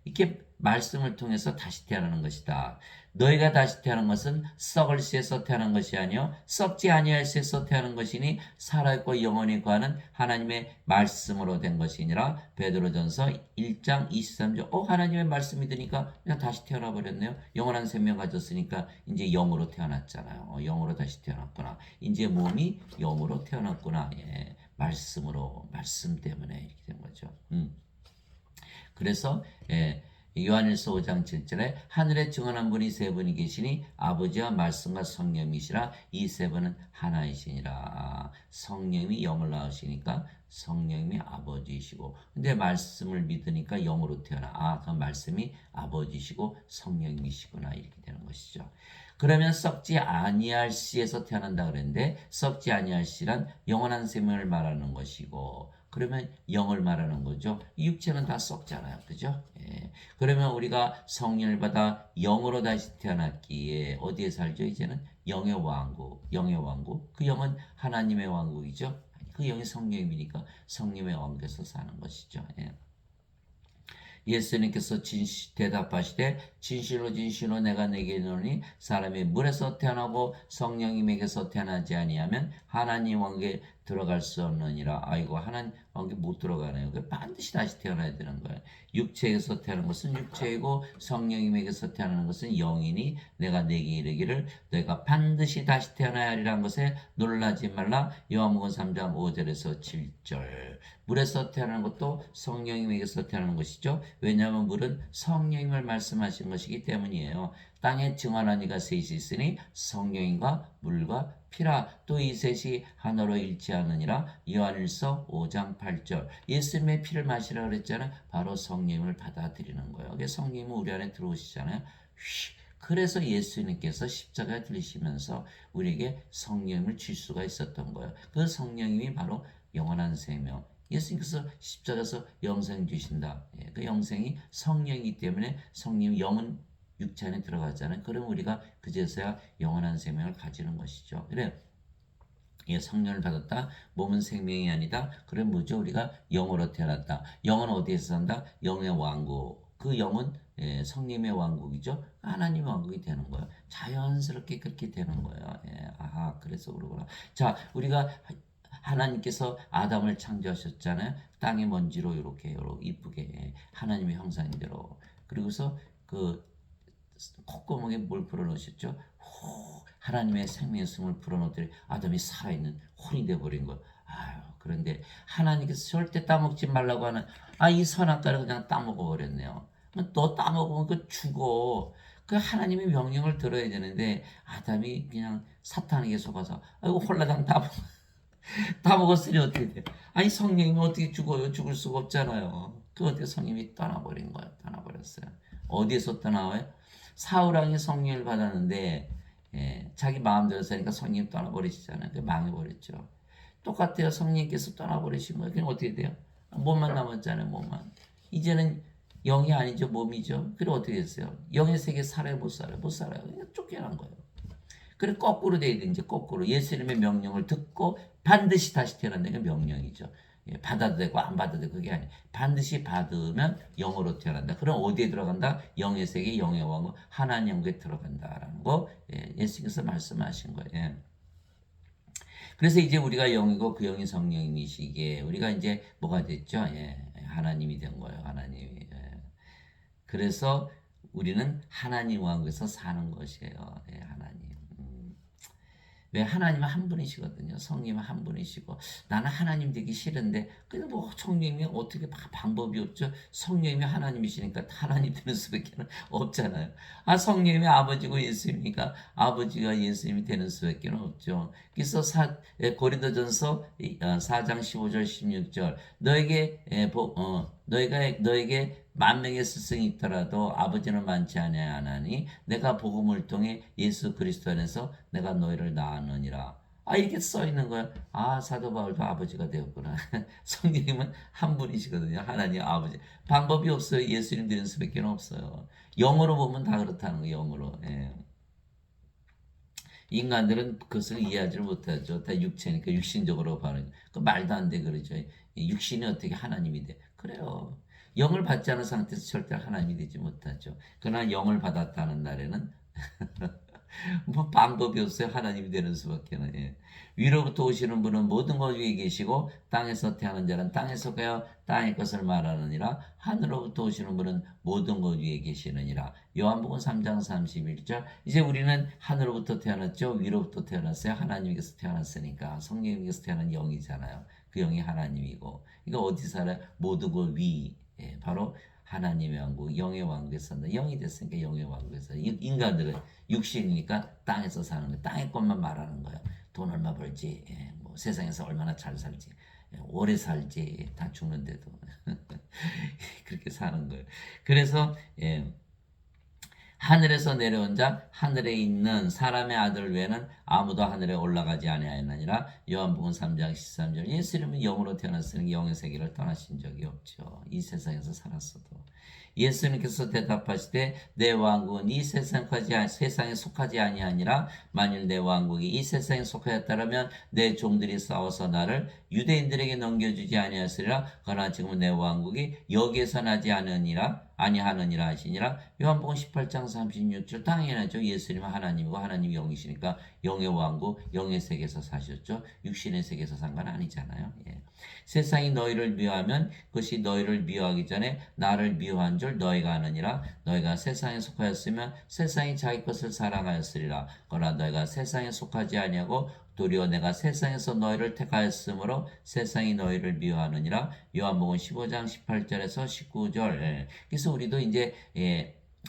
이렇게 말씀을 통해서 다시 태어나는 것이다. 너희가 다시 태어난 것은 썩을 씨에서 태어난 것이 아니요 썩지 아니할 씨에서 태어난 것이니 살아있고 영원히 거하는 하나님의 말씀으로 된 것이니라. 베드로전서 1장 23절 하나님의 말씀이 되니까 그냥 다시 태어나 버렸네요. 영원한 생명 가졌으니까 이제 영으로 태어났잖아요. 영으로 다시 태어났구나. 이제 몸이 영으로 태어났구나. 말씀으로 말씀 때문에 이렇게 된 거죠. 그래서 요한일서 5장 7절에 하늘에 증언한 분이 세 분이 계시니 아버지와 말씀과 성령이시라. 이 세 분은 하나이시니라. 성령이 영을 낳으시니까 성령이 아버지이시고 근데 말씀을 믿으니까 영으로 태어나 그 말씀이 아버지시고 성령이시구나 이렇게 되는 것이죠. 그러면 썩지 아니할 씨에서 태어난다 그랬는데 썩지 아니할 씨란 영원한 생명을 말하는 것이고 그러면 영을 말하는 거죠. 육체는 다 썩잖아요. 그죠? 그러면 우리가 성령을 받아 영으로 다시 태어났기에 어디에 살죠? 이제는 영의 왕국. 그 영은 하나님의 왕국이죠. 그 영이 성령이니까 성령의 왕국에서 사는 것이죠. 예수님께서 대답하시되 진실로 내가 내게 이르노니 사람이 물에서 태어나고 성령님에게서 태어나지 아니하면 하나님 왕국에 들어갈 수 없느니라. 아이고 하나님 왕국에 못 들어가네요. 반드시 다시 태어나야 되는 거예요. 육체에서 태어난 것은 육체이고 성령님에게서 태어나는 것은 영이니 내가 내게 이르기를 내가 반드시 다시 태어나야 하리라는 것에 놀라지 말라. 요한복음 3장 5절에서 7절 물에서 태어나는 것도 성령님에게서 태어나는 것이죠. 왜냐하면 물은 성령님을 말씀하신 것이기 때문이에요. 땅에 증언한 이가 셋이 있으니 성령인과 물과 피라. 또 이 셋이 하나로 일치하느니라. 요한일서 5장 8절 예수님의 피를 마시라 그랬잖아요. 바로 성령님을 받아들이는 거예요. 성령님은 우리 안에 들어오시잖아요. 그래서 예수님께서 십자가에 들리시면서 우리에게 성령님을 줄 수가 있었던 거예요. 그 성령님이 바로 영원한 생명. 예수님께서 십자가에서 영생 주신다. 그 영생이 성령이기 때문에 성령 영은 육체 안에 들어가잖아요. 그럼 우리가 그제서야 영원한 생명을 가지는 것이죠. 그래 성령을 받았다. 몸은 생명이 아니다. 그럼 뭐죠? 우리가 영으로 태어났다. 영은 어디에서 산다? 영의 왕국. 그 영은 성령의 왕국이죠. 하나님의 왕국이 되는 거예요. 자연스럽게 그렇게 되는 거예요. 아하, 그래서 그러구나. 자, 우리가 하나님께서 아담을 창조하셨잖아요. 땅의 먼지로 이렇게 이쁘게 하나님의 형상대로. 그리고서 그 콧구멍에 뭘 불어넣으셨죠? 하나님의 생명의 숨을 불어넣더니 아담이 살아있는 혼이 되어버린 거. 아유, 그런데 하나님께서 절대 따먹지 말라고 하는 이 선악과를 그냥 따먹어 버렸네요. 너 따먹으면 그 죽어. 그 하나님의 명령을 들어야 되는데 아담이 그냥 사탄에게 속아서 아이고 홀라당 다 먹었으니 어떻게 돼? 성령님이 어떻게 죽어요? 죽을 수가 없잖아요. 그 어떻게 성령님이 떠나버린 거예요? 떠나버렸어요. 어디에서 떠나와요? 사울왕이 성령을 받았는데 자기 마음대로 사니까 성령님 떠나버리시잖아요. 망해버렸죠. 똑같아요. 성령님께서 떠나버리신 거예요. 그럼 어떻게 돼요? 몸만 남았잖아요. 몸만. 이제는 영이 아니죠. 몸이죠. 그럼 어떻게 됐어요? 영의 세계 살아요? 못 살아요? 못 살아요. 그냥 쫓겨난 거예요. 그래 거꾸로 돼야 돼. 이제 거꾸로 예수님의 명령을 듣고 반드시 다시 태어난다는 게 명령이죠. 예, 받아도 되고 안 받아도 되고 그게 아니에요. 반드시 받으면 영으로 태어난다. 그럼 어디에 들어간다? 영의 세계, 영의 왕국, 하나님 영국에 들어간다라는 거 예, 예수님께서 말씀하신 거예요. 예. 그래서 이제 우리가 영이고 그 영이 성령이시기에 우리가 이제 뭐가 됐죠? 예, 하나님이 된 거예요. 하나님이. 예. 그래서 우리는 하나님 왕국에서 사는 것이에요. 예, 하나님. 왜 하나님은 한 분이시거든요. 성님은 한 분이시고 나는 하나님 되기 싫은데 근데 뭐 성령이 어떻게 방법이 없죠. 성령이 하나님이시니까 하나님 되는 수밖에 없잖아요. 아 성령이 아버지고 예수님이니까 아버지가 예수님이 되는 수밖에 없죠. 그래서 고린도전서 4장 15절 16절 너에게 너에게 만 명의 스승이 있더라도 아버지는 많지 아니하나니 내가 복음을 통해 예수 그리스도 안에서 내가 너희를 낳았느니라. 아 이렇게 써 있는 거야. 아 사도 바울도 아버지가 되었구나. 성령님은 한 분이시거든요. 하나님 아버지. 방법이 없어요. 예수님 드리는 수밖에 없어요. 영어로 보면 다 그렇다는 거예요. 영어로. 예. 인간들은 그것을 이해하지를 못하죠. 다 육체니까 육신적으로 반응. 그 말도 안 돼 그러죠. 육신이 어떻게 하나님이 돼? 그래요. 영을 받지 않은 상태에서 절대 하나님이 되지 못하죠. 그러나 영을 받았다는 날에는 뭐 방법이 없어요. 하나님이 되는 수밖에는. 예. 위로부터 오시는 분은 모든 것 위에 계시고 땅에서 태어난 자는 땅에 속하여 땅의 것을 말하느니라. 하늘로부터 오시는 분은 모든 것 위에 계시느니라. 요한복음 3장 31절. 이제 우리는 하늘로부터 태어났죠. 위로부터 태어났어요. 하나님께서 태어났으니까 성령님께서 태어난 영이잖아요. 그 영이 하나님이고. 이거 어디 살아요? 모든 것 위. 예, 바로 하나님의 왕국, 영의 왕국에 산다. 영이 됐으니까 영의 왕국에서 인간들은 육신이니까 땅에서 사는 거예요. 땅의 것만 말하는 거예요. 돈 얼마 벌지, 예, 뭐 세상에서 얼마나 잘 살지, 예, 오래 살지, 다 죽는데도 그렇게 사는 거예요. 그래서 예, 하늘에서 내려온 자 하늘에 있는 사람의 아들 외에는 아무도 하늘에 올라가지 아니하였느니라. 요한복음 3장 13절. 예수님은 영으로 태어났으니 영의 세계를 떠나신 적이 없죠. 이 세상에서 살았어도. 예수님께서 대답하시되 내 왕국은 이 세상에 속하지 아니하니라. 만일 내 왕국이 이 세상에 속하였다면 내 종들이 싸워서 나를 유대인들에게 넘겨주지 아니하였으리라. 그러나 지금은 내 왕국이 여기에서 나지 아니하느니라 하시니라. 요한복음 18장 36절. 당연하죠. 예수님은 하나님이고 하나님이 영이시니까 영의 왕국, 영의 세계에서 사셨죠. 육신의 세계에서 산 건 아니잖아요. 예. 세상이 너희를 미워하면 그것이 너희를 미워하기 전에 나를 미워한 줄 너희가 아느니라. 너희가 세상에 속하였으면 세상이 자기 것을 사랑하였으리라. 그러나 너희가 세상에 속하지 아니하고 도리어 내가 세상에서 너희를 택하였으므로 세상이 너희를 미워하느니라. 요한복음 15장 18절에서 19절. 예. 그래서 우리도 이제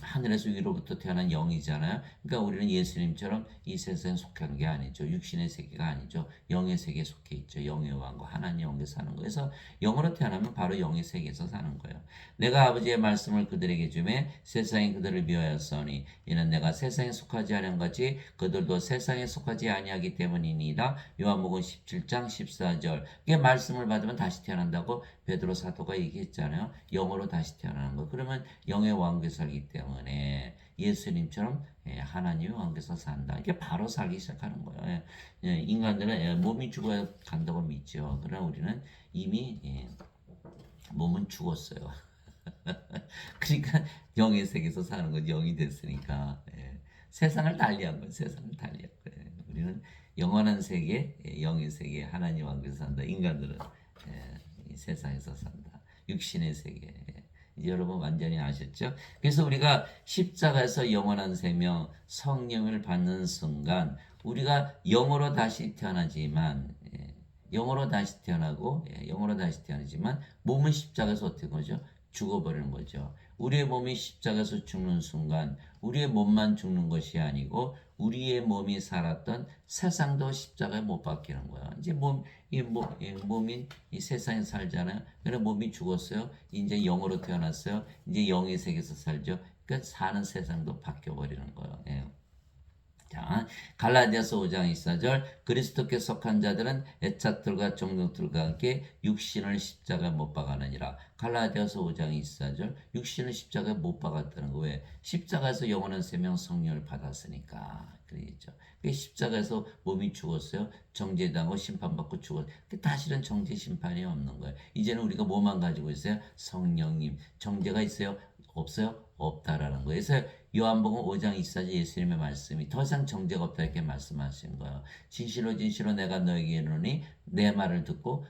하늘에서 위로부터 태어난 영이잖아요. 그러니까 우리는 예수님처럼 이 세상에 속한 게 아니죠. 육신의 세계가 아니죠. 영의 세계에 속해 있죠. 영의 왕국 하나님 영에 사는 거예요. 그래서 영으로 태어나면 바로 영의 세계에서 사는 거예요. 내가 아버지의 말씀을 그들에게 주매 세상이 그들을 미워하였으니 이는 내가 세상에 속하지 않은 같이 그들도 세상에 속하지 아니하기 때문이니이다. 요한복음 17장 14절. 이게 말씀을 받으면 다시 태어난다고 베드로 사도가 얘기했잖아요. 영으로 다시 태어나는 거. 그러면 영의 왕국에 살기 때문에 예수님처럼 하나님의 왕국에서 산다. 이게 바로 살기 시작하는 거예요. 인간들은 몸이 죽어야 간다고 믿죠. 그러나 우리는 이미 몸은 죽었어요. 그러니까 영의 세계에서 사는 거지. 영이 됐으니까 세상을 달리한 거예요. 세상을 달리한 거예요. 우리는 영원한 세계, 영의 세계, 하나님 왕국에서 산다. 인간들은 이 세상에서 산다. 육신의 세계. 이제 여러분 완전히 아셨죠? 그래서 우리가 십자가에서 영원한 생명, 성령을 받는 순간 우리가 영으로 다시 태어나지만 영으로 다시 태어나고 영으로 다시 태어나지만 몸은 십자가에서 어떻게 거죠? 죽어버리는 거죠. 우리의 몸이 십자가에서 죽는 순간 우리의 몸만 죽는 것이 아니고 우리의 몸이 살았던 세상도 십자가에 못 박히는 거야. 이제 몸이 이 세상에 살잖아요. 그래 몸이 죽었어요. 이제 영으로 태어났어요. 이제 영의 세계에서 살죠. 그러니까 사는 세상도 바뀌어 버리는 거예요. 예. 자, 갈라디아서 5장 24절 그리스도께 속한 자들은 애착들과 정욕들과 함께 육신을 십자가에 못 박아느니라. 갈라디아서 5장 24절 육신을 십자가에 못 박았다는 거 왜? 십자가에서 영원한 생명 성령을 받았으니까 그러겠죠. 십자가에서 몸이 죽었어요. 정죄당하고 심판받고 죽었어요. 다시는 정죄 심판이 없는 거예요. 이제는 우리가 뭐만 가지고 있어요? 성령님. 정죄가 있어요? 없어요? 없다라는 거예요. 그래서 요한복음 5장 24절 예수님의 말씀이 더 이상 정죄가 없다 이렇게 말씀하신 거예요. 진실로 진실로 내가 너에게 이르노니 내 말을 듣고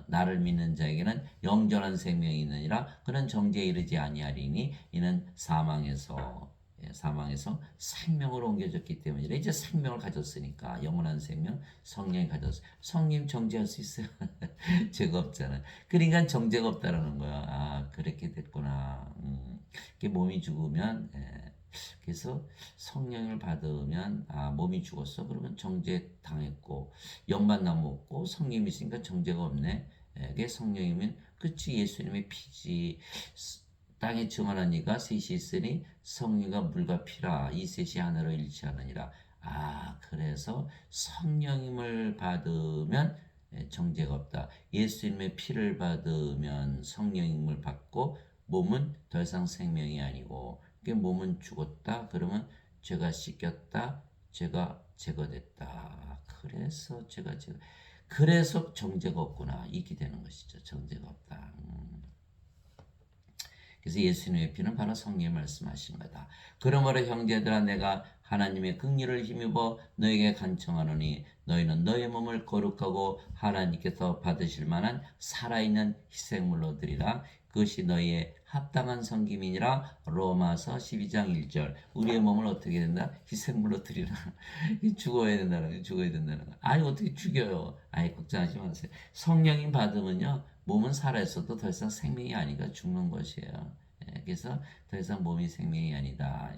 나를 믿는 자에게는 영존한 생명이 있느니라. 그는 정죄에 이르지 아니하리니 이는 사망에서 생명으로 옮겨졌기 때문이라. 이제 생명을 가졌으니까 영원한 생명 성령이 가졌어요. 성령 정죄할 수 있어요? 죄가 없잖아요. 그러니까 정죄가 없다라는 거야. 아 그렇게 됐구나. 이게 몸이 죽으면 그래서 성령을 받으면 몸이 죽었어. 그러면 정죄 당했고 영만 남았고 성령이 있으니까 정죄가 없네. 그게 성령이면 그치 예수님의 피지. 땅에 증언한 이가 셋이 있으니 성령과 물과 피라 이 셋이 하나로 일치하느니라. 그래서 성령님을 받으면 정죄가 없다. 예수님의 피를 받으면 성령님을 받고 몸은 더 이상 생명이 아니고 몸은 죽었다. 그러면 죄가 씻겼다. 죄가 제거됐다. 그래서 정죄가 없구나. 이게 되는 것이죠. 정죄가 없다. 그래서 예수님의 피는 바로 성령이 말씀하신 거다. 그러므로 형제들아 내가 하나님의 긍휼을 힘입어 너에게 간청하노니 너희는 너희 몸을 거룩하고 하나님께서 받으실 만한 살아있는 희생물로 드리라. 그것이 너희의 합당한 섬김이니라. 로마서 12장 1절. 우리의 몸을 어떻게 된다? 희생물로 드리라. 죽어야 된다는 거. 어떻게 죽여요? 걱정하지 마세요. 성령님 받으면요. 몸은 살아있어도 더 이상 생명이 아니라 죽는 것이에요. 그래서 더 이상 몸이 생명이 아니다.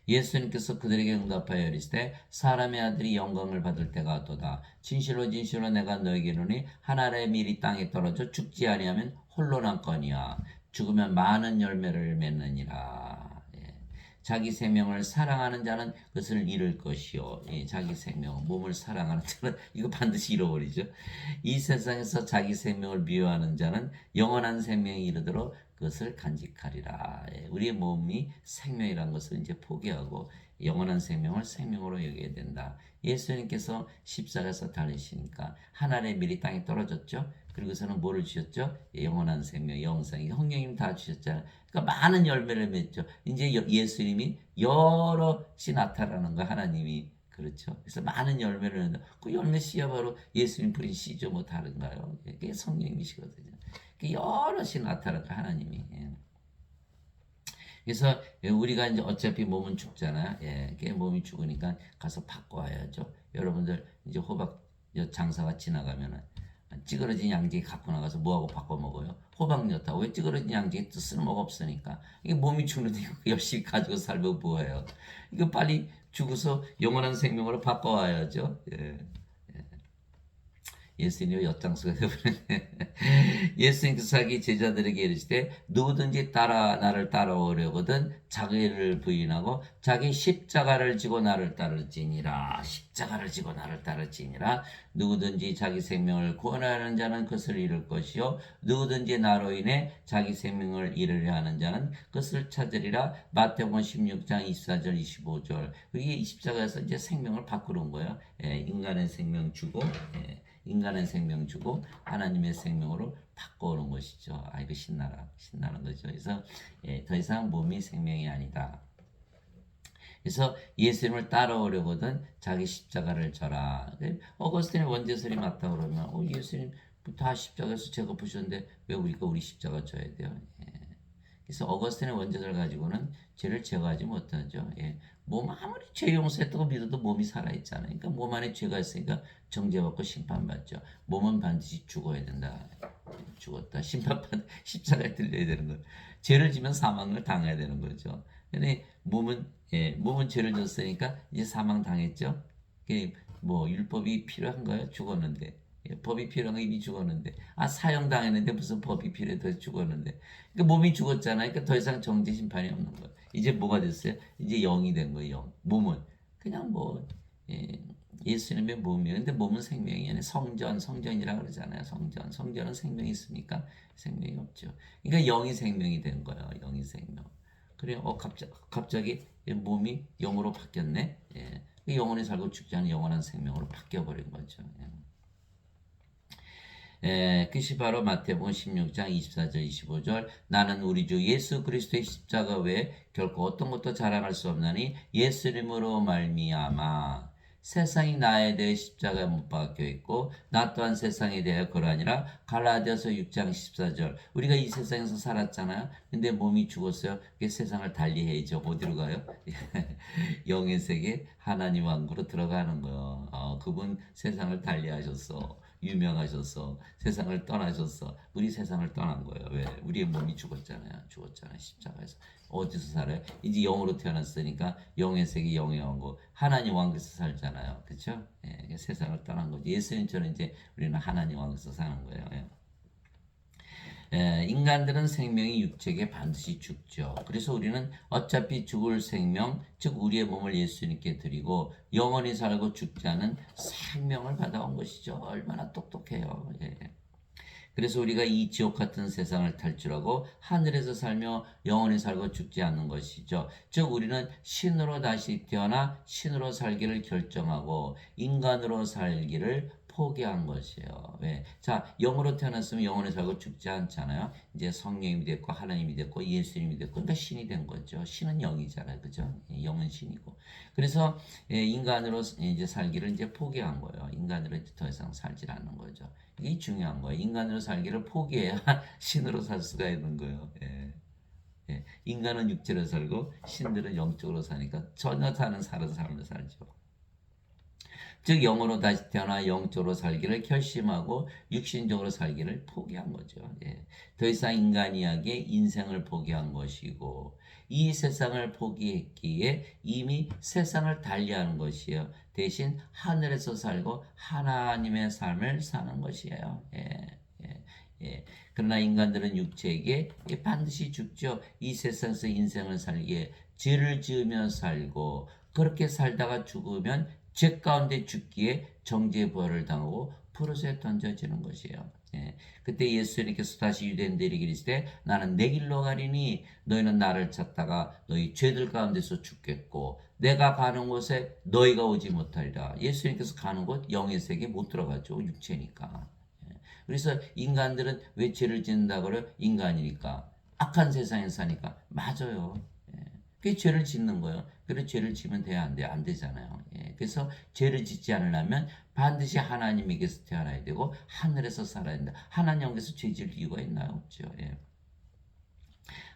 예수님께서 그들에게 응답하여 이르시되 사람의 아들이 영광을 받을 때가 도다. 진실로 진실로 내가 너에게 이르노니 한 알의 밀이 땅에 떨어져 죽지 아니하면 홀로 남거니와 죽으면 많은 열매를 맺느니라. 자기 생명을 사랑하는 자는 그것을 잃을 것이요. 자기 생명, 몸을 사랑하는 자는 이거 반드시 잃어버리죠. 이 세상에서 자기 생명을 미워하는 자는 영원한 생명이 이르도록 그것을 간직하리라. 우리의 몸이 생명이라는 것을 이제 포기하고 영원한 생명을 생명으로 여겨야 된다. 예수님께서 십자가에서 달리시니까 하늘의 밀이 땅에 떨어졌죠. 그리고서는 뭐를 주셨죠? 영원한 생명, 영생이 성령님 다 주셨잖아요. 그러니까 많은 열매를 맺죠. 이제 예수님이 여럿이 나타나는 거 하나님이 그렇죠. 그래서 많은 열매를 낸다. 그 열매 씨야 바로 예수님 뿌린 씨죠. 뭐 다른가요? 그게 성령님이시거든요. 여럿이 나타나는 거 하나님이. 그래서 우리가 이제 어차피 몸은 죽잖아요. 몸이 죽으니까 가서 바꿔와야죠. 여러분들 이제 호박 장사가 지나가면은 찌그러진 양지기 갖고 나가서 뭐하고 바꿔 먹어요? 호박 넣다고. 왜 찌그러진 양지기 쓸모가 없으니까. 이게 몸이 죽는데 이거 열심히 가지고 살면 뭐예요? 이거 빨리 죽어서 영원한 생명으로 바꿔와야죠. 예수님이 엿장수가 되어버렸네. 예수님께서 자기 제자들에게 이르시되 누구든지 나를 따라오려거든 자기를 부인하고 자기 십자가를 지고 나를 따를지니라. 십자가를 지고 나를 따를지니라. 누구든지 자기 생명을 구원하는 자는 그것을 잃을 것이요 누구든지 나로 인해 자기 생명을 잃으려 하는 자는 그것을 찾으리라. 마태복음 16장 24절 25절. 이게 십자가에서 이제 생명을 바꾸는 거예요. 인간의 생명 주고 인간의 생명 주고 하나님의 생명으로 바꿔오는 것이죠. 이거 신나는 거죠. 그래서 더 이상 몸이 생명이 아니다. 그래서 예수님을 따라오려거든 자기 십자가를 져라. 어거스틴의 원죄설이 맞다 그러면 예수님 다 십자가에서 제가 보셨는데 왜 우리 십자가 져야 돼요? 그래서 어거스틴의 원죄설 가지고는 죄를 제거하지 못하죠. 몸 아무리 죄 용서했다고 믿어도 몸이 살아있잖아요. 그러니까 몸 안에 죄가 있으니까 정죄받고 심판받죠. 몸은 반드시 죽어야 된다. 죽었다. 십자가에 들려야 되는 거예요. 죄를 지면 사망을 당해야 되는 거죠. 근데 몸은 죄를 졌으니까 이제 사망 당했죠. 뭐 율법이 필요한 거예요? 죽었는데. 법이 필요한 거 이미 죽었는데 사형 당했는데 무슨 법이 필요해 더 죽었는데 그러니까 몸이 죽었잖아요. 그러니까 더 이상 정죄 심판이 없는 거예요. 이제 뭐가 됐어요? 이제 영이 된 거예요. 영. 몸은 그냥 뭐 예, 예수님의 몸이에요. 근데 몸은 생명이 아니에요. 성전이라 그러잖아요. 성전은 생명이 있습니까? 생명이 없죠. 그러니까 영이 생명이 된 거예요. 영이 생명. 그래, 갑자기 몸이 영으로 바뀌었네. 예. 영원히 살고 죽지 않은 영원한 생명으로 바뀌어버린 거죠. 예. 그것이 바로 마태복음 16장 24절 25절 나는 우리 주 예수 그리스도의 십자가 외에 결코 어떤 것도 자랑할 수 없나니 예수님으로 말미암아 세상이 나에 대해 십자가에 못 박혀 있고 나 또한 세상에 대해 그러하니라. 갈라디아서 6장 14절 우리가 이 세상에서 살았잖아요. 근데 몸이 죽었어요. 그게 세상을 달리해야죠. 어디로 가요? 영의 세계 하나님 왕국으로 들어가는 거예요. 그분 세상을 달리하셨어. 유명하셔서 세상을 떠나셔서 우리 세상을 떠난 거예요. 왜? 우리의 몸이 죽었잖아요. 십자가에서. 어디서 살아요? 이제 영으로 태어났으니까 영의 세계 영의 왕국 하나님 왕국에서 살잖아요. 그렇죠? 예, 세상을 떠난 거죠. 예수님처럼 이제 우리는 하나님 왕국에서 사는 거예요. 예. 인간들은 생명이 육체에 반드시 죽죠. 그래서 우리는 어차피 죽을 생명, 즉 우리의 몸을 예수님께 드리고 영원히 살고 죽지 않은 생명을 받아온 것이죠. 얼마나 똑똑해요. 예. 그래서 우리가 이 지옥 같은 세상을 탈출하고 하늘에서 살며 영원히 살고 죽지 않는 것이죠. 즉 우리는 신으로 다시 태어나 신으로 살기를 결정하고 인간으로 살기를 포기한 것이에요. 왜? 자, 영으로 태어났으면 영원히 살고 죽지 않잖아요. 이제 성령이 됐고 하나님이 됐고 예수님이 됐고 그러니까 신이 된 거죠. 신은 영이잖아요. 그죠? 영은 신이고. 그래서 인간으로 이제 살기를 이제 포기한 거예요. 인간으로 이제 더 이상 살지 않는 거죠. 이게 중요한 거예요. 인간으로 살기를 포기해야 신으로 살 수가 있는 거예요. 예. 예. 인간은 육체로 살고 신들은 영적으로 사니까 전혀 다른 삶을 살죠. 즉 영으로 다시 태어나 영적으로 살기를 결심하고 육신적으로 살기를 포기한 거죠. 예. 더 이상 인간이야기에 인생을 포기한 것이고 이 세상을 포기했기에 이미 세상을 달리하는 것이에요. 대신 하늘에서 살고 하나님의 삶을 사는 것이에요. 예. 예. 예. 그러나 인간들은 육체에게 반드시 죽죠. 이 세상에서 인생을 살기에 죄를 지으며 살고 그렇게 살다가 죽으면 죄 가운데 죽기에 정죄의 부활을 당하고 푸르스에 던져지는 것이에요. 예. 그때 예수님께서 다시 유대인들에게 이르시되 나는 내 길로 가리니 너희는 나를 찾다가 너희 죄들 가운데서 죽겠고 내가 가는 곳에 너희가 오지 못하리라. 예수님께서 가는 곳 영의 세계에 못 들어가죠. 육체니까. 예. 그래서 인간들은 왜 죄를 짓는다 그래요? 인간이니까. 악한 세상에 사니까. 맞아요. 그게 죄를 짓는 거예요. 그래 죄를 지면 돼야 안 돼? 안 되잖아요. 예. 그래서 죄를 짓지 않으려면 반드시 하나님에게서 태어나야 되고 하늘에서 살아야 된다. 하나님께서 죄 질 이유가 있나요? 없죠. 예.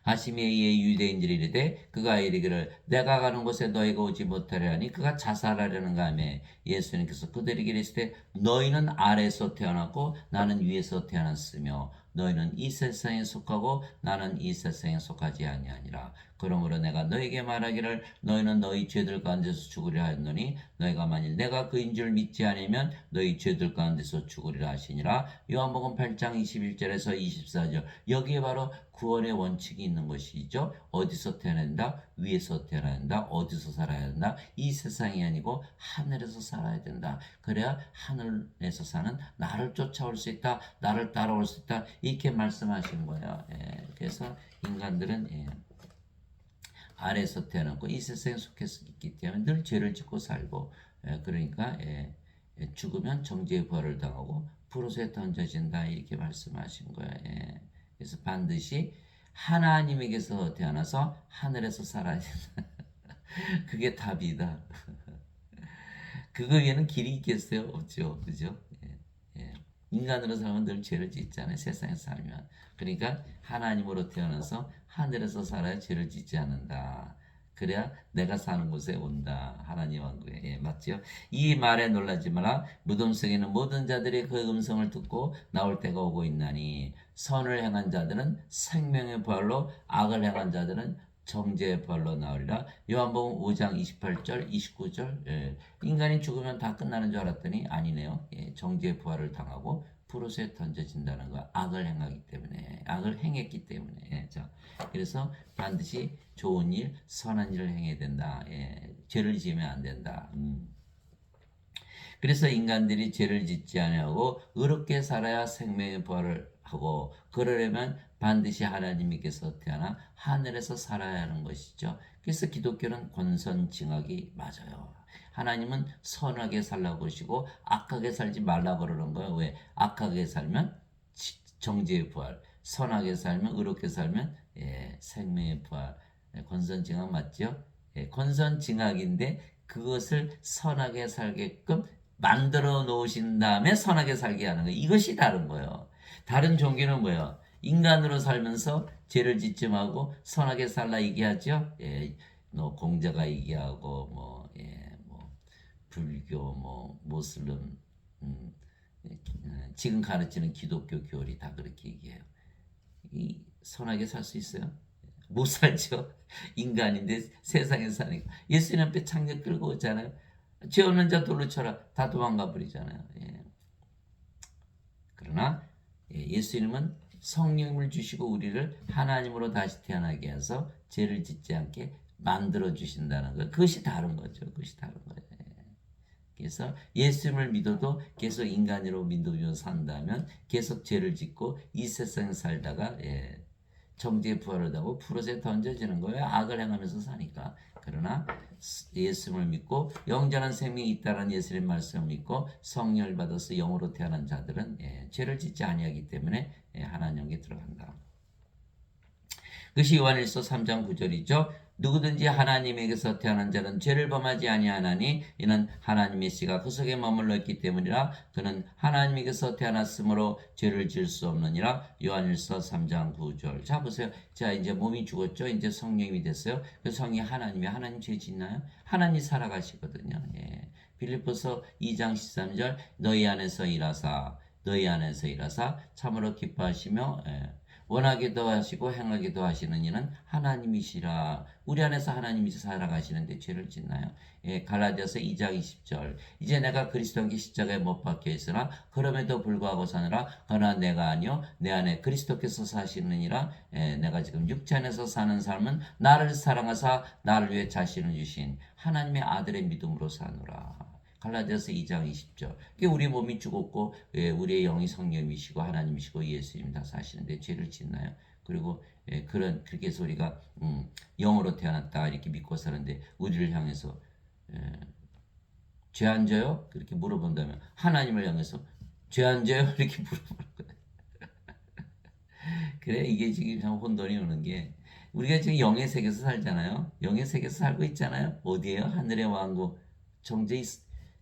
하심에 의해 유대인들이 이르되 그가 이르기를 내가 가는 곳에 너희가 오지 못하려 하니 그가 자살하려는가 하며 예수님께서 그들에게 이르시되 너희는 아래에서 태어났고 나는 위에서 태어났으며 너희는 이 세상에 속하고 나는 이 세상에 속하지 아니하니라. 그러므로 내가 너희에게 말하기를 너희는 너희 죄들 가운데서 죽으리라 하였노니 너희가 만일 내가 그인 줄 믿지 않으면 너희 죄들 가운데서 죽으리라 하시니라. 요한복음 8장 21절에서 24절 여기에 바로 구원의 원칙이 있는 것이죠. 어디서 태어난다? 위에서 태어나야 된다. 어디서 살아야 된다? 이 세상이 아니고 하늘에서 살아야 된다. 그래야 하늘에서 사는 나를 쫓아올 수 있다. 나를 따라올 수 있다. 이렇게 말씀하신 거예요. 예. 그래서 인간들은 아래에서 태어났고 이 세상에 속해서 있기 때문에 늘 죄를 짓고 살고 그러니까 죽으면 정죄의 부활을 당하고 불옷에 던져진다 이렇게 말씀하신 거예요. 그래서 반드시 하나님에게서 태어나서 하늘에서 살아야 된다. 그게 답이다. 그거 위에는 길이 있겠어요? 없죠. 그죠? 인간으로 살면 늘 죄를 짓잖아요. 세상에서 살면. 그러니까 하나님으로 태어나서 하늘에서 살아야 죄를 짓지 않는다. 그래야 내가 사는 곳에 온다. 하나님 왕국에. 맞죠? 이 말에 놀라지 마라. 무덤 속에는 모든 자들이 그 음성을 듣고 나올 때가 오고 있나니 선을 행한 자들은 생명의 부활로 악을 행한 자들은 정죄의 부활로 나오리라. 요한복음 5장 28절 29절 인간이 죽으면 다 끝나는 줄 알았더니 아니네요. 정죄의 부활을 당하고 푸르스에 던져진다는 거. 악을 행하기 때문에, 악을 행했기 때문에. 자, 그래서 반드시 좋은 일, 선한 일을 행해야 된다. 예, 죄를 지으면 안 된다. 그래서 인간들이 죄를 짓지 아니하고 의롭게 살아야 생명의 부활을 하고, 그러려면 반드시 하나님께서 태어나 하늘에서 살아야 하는 것이죠. 그래서 기독교는 권선징악이 맞아요. 하나님은 선하게 살라고 그러시고 악하게 살지 말라고 그러는 거예요. 왜? 악하게 살면 정죄의 부활, 선하게 살면, 의롭게 살면 생명의 부활. 권선징악 맞죠? 권선징악인데 그것을 선하게 살게끔 만들어 놓으신 다음에 선하게 살게 하는 거예요. 이것이 다른 거예요. 다른 종교는 뭐예요? 인간으로 살면서 죄를 짓지 말고 선하게 살라 얘기하죠. 공자가 얘기하고 불교, 모슬림, 지금 가르치는 기독교 교리 다 그렇게 얘기해요. 이 선하게 살 수 있어요? 못 살죠. 인간인데 세상에 사니까. 예수님 앞에 창녀 끌고 오잖아요. 죄 없는 자 돌로 쳐라. 다 도망가 버리잖아요. 그러나 예수님은 성령을 주시고 우리를 하나님으로 다시 태어나게 해서 죄를 짓지 않게 만들어 주신다는 것. 그것이 다른 거죠. 그것이 다른 거예요. 그래서 예수님을 믿어도 계속 인간으로 믿으며 산다면 계속 죄를 짓고 이 세상에 살다가 정죄의 부활을 하고 푸르스에 던져지는 거예요. 악을 행하면서 사니까. 그러나 예수님을 믿고 영원한 생명이 있다는 예수님의 말씀을 믿고 성령을 받아서 영으로 태어난 자들은 죄를 짓지 아니하기 때문에 하나님께 들어간다. 그것이 요한일서 3장 9절이죠. 누구든지 하나님에게서 태어난 자는 죄를 범하지 아니하나니 이는 하나님의 씨가 그 속에 머물러 있기 때문이라. 그는 하나님에게서 태어났으므로 죄를 지을 수 없느니라. 요한일서 3장 9절. 자 보세요. 자 이제 몸이 죽었죠. 이제 성령이 됐어요. 그 성이 하나님 죄 짓나요? 하나님 살아가시거든요. 빌립보서 2장 13절 너희 안에서 일하사 참으로 기뻐하시며 원하기도 하시고 행하기도 하시는 이는 하나님이시라. 우리 안에서 하나님이 살아가시는데 죄를 짓나요? 갈라디아서 2장 20절. 이제 내가 그리스도께 십자가에 못 박혀 있으나 그럼에도 불구하고 사느라 그러나 내가 아니요 내 안에 그리스도께서 사시느니라. 내가 지금 육체 안에서 사는 삶은 나를 사랑하사 나를 위해 자신을 주신 하나님의 아들의 믿음으로 사노라. 갈라디아서 2장 20절. 우리 몸이 죽었고 우리의 영이 성령이시고 하나님이시고 예수님 다 사시는데 죄를 짓나요? 그리고 그렇게 해서 우리가 영으로 태어났다 이렇게 믿고 사는데 우리를 향해서 죄 안 져요? 그렇게 물어본다면 하나님을 향해서 죄 안 져요? 이렇게 물어보는 거예요. 그래 이게 지금 참 혼돈이 오는 게 우리가 지금 영의 세계에서 살잖아요. 영의 세계에서 살고 있잖아요. 어디에요? 하늘의 왕국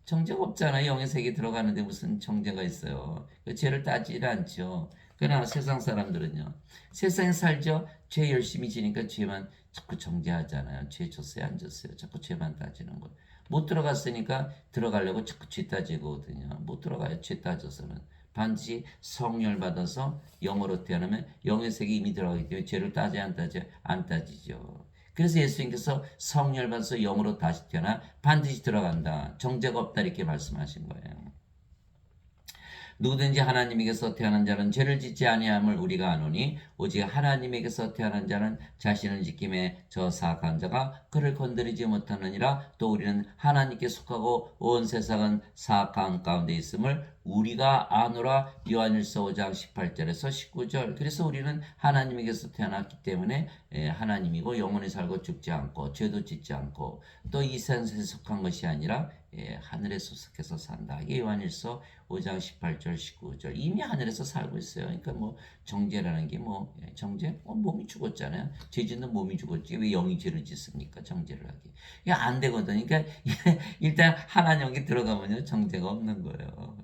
정죄가 없잖아요. 영의 세계에 들어가는데 무슨 정죄가 있어요. 죄를 따지질 않죠. 그러나 세상 사람들은요. 세상에 살죠. 죄 열심히 지니까 죄만 자꾸 정죄하잖아요. 죄 졌어요 안 졌어요. 자꾸 죄만 따지는 거예요. 못 들어갔으니까 들어가려고 자꾸 죄 따지거든요. 못 들어가요. 죄 따져서는. 반드시 성령을 받아서 영으로 태어나면 영의 세계에 이미 들어가기 때문에 죄를 따지 안 따지죠. 그래서 예수님께서 성령을 받아서 영으로 다시 태어나 반드시 들어간다. 정죄가 없다 이렇게 말씀하신 거예요. 누구든지 하나님에게서 태어난 자는 죄를 짓지 아니함을 우리가 아노니 오직 하나님에게서 태어난 자는 자신을 지킴에 저 사악한 자가 그를 건드리지 못하느니라. 또 우리는 하나님께 속하고 온 세상은 사악한 가운데 있음을 우리가 아노라. 요한일서 5장 18절에서 19절. 그래서 우리는 하나님에게서 태어났기 때문에 하나님이고 영원히 살고 죽지 않고 죄도 짓지 않고 또 이 세상에 속한 것이 아니라 하늘에 속해서 산다. 이게 요한일서 5장 18절 19절. 이미 하늘에서 살고 있어요. 그러니까 정죄라는 게 정죄? 몸이 죽었잖아요. 죄 짓는 몸이 죽었지. 왜 영이 죄를 짓습니까? 정죄를 하기. 이게 안 되거든. 그러니까 일단 하나님께 들어가면요. 정죄가 없는 거예요.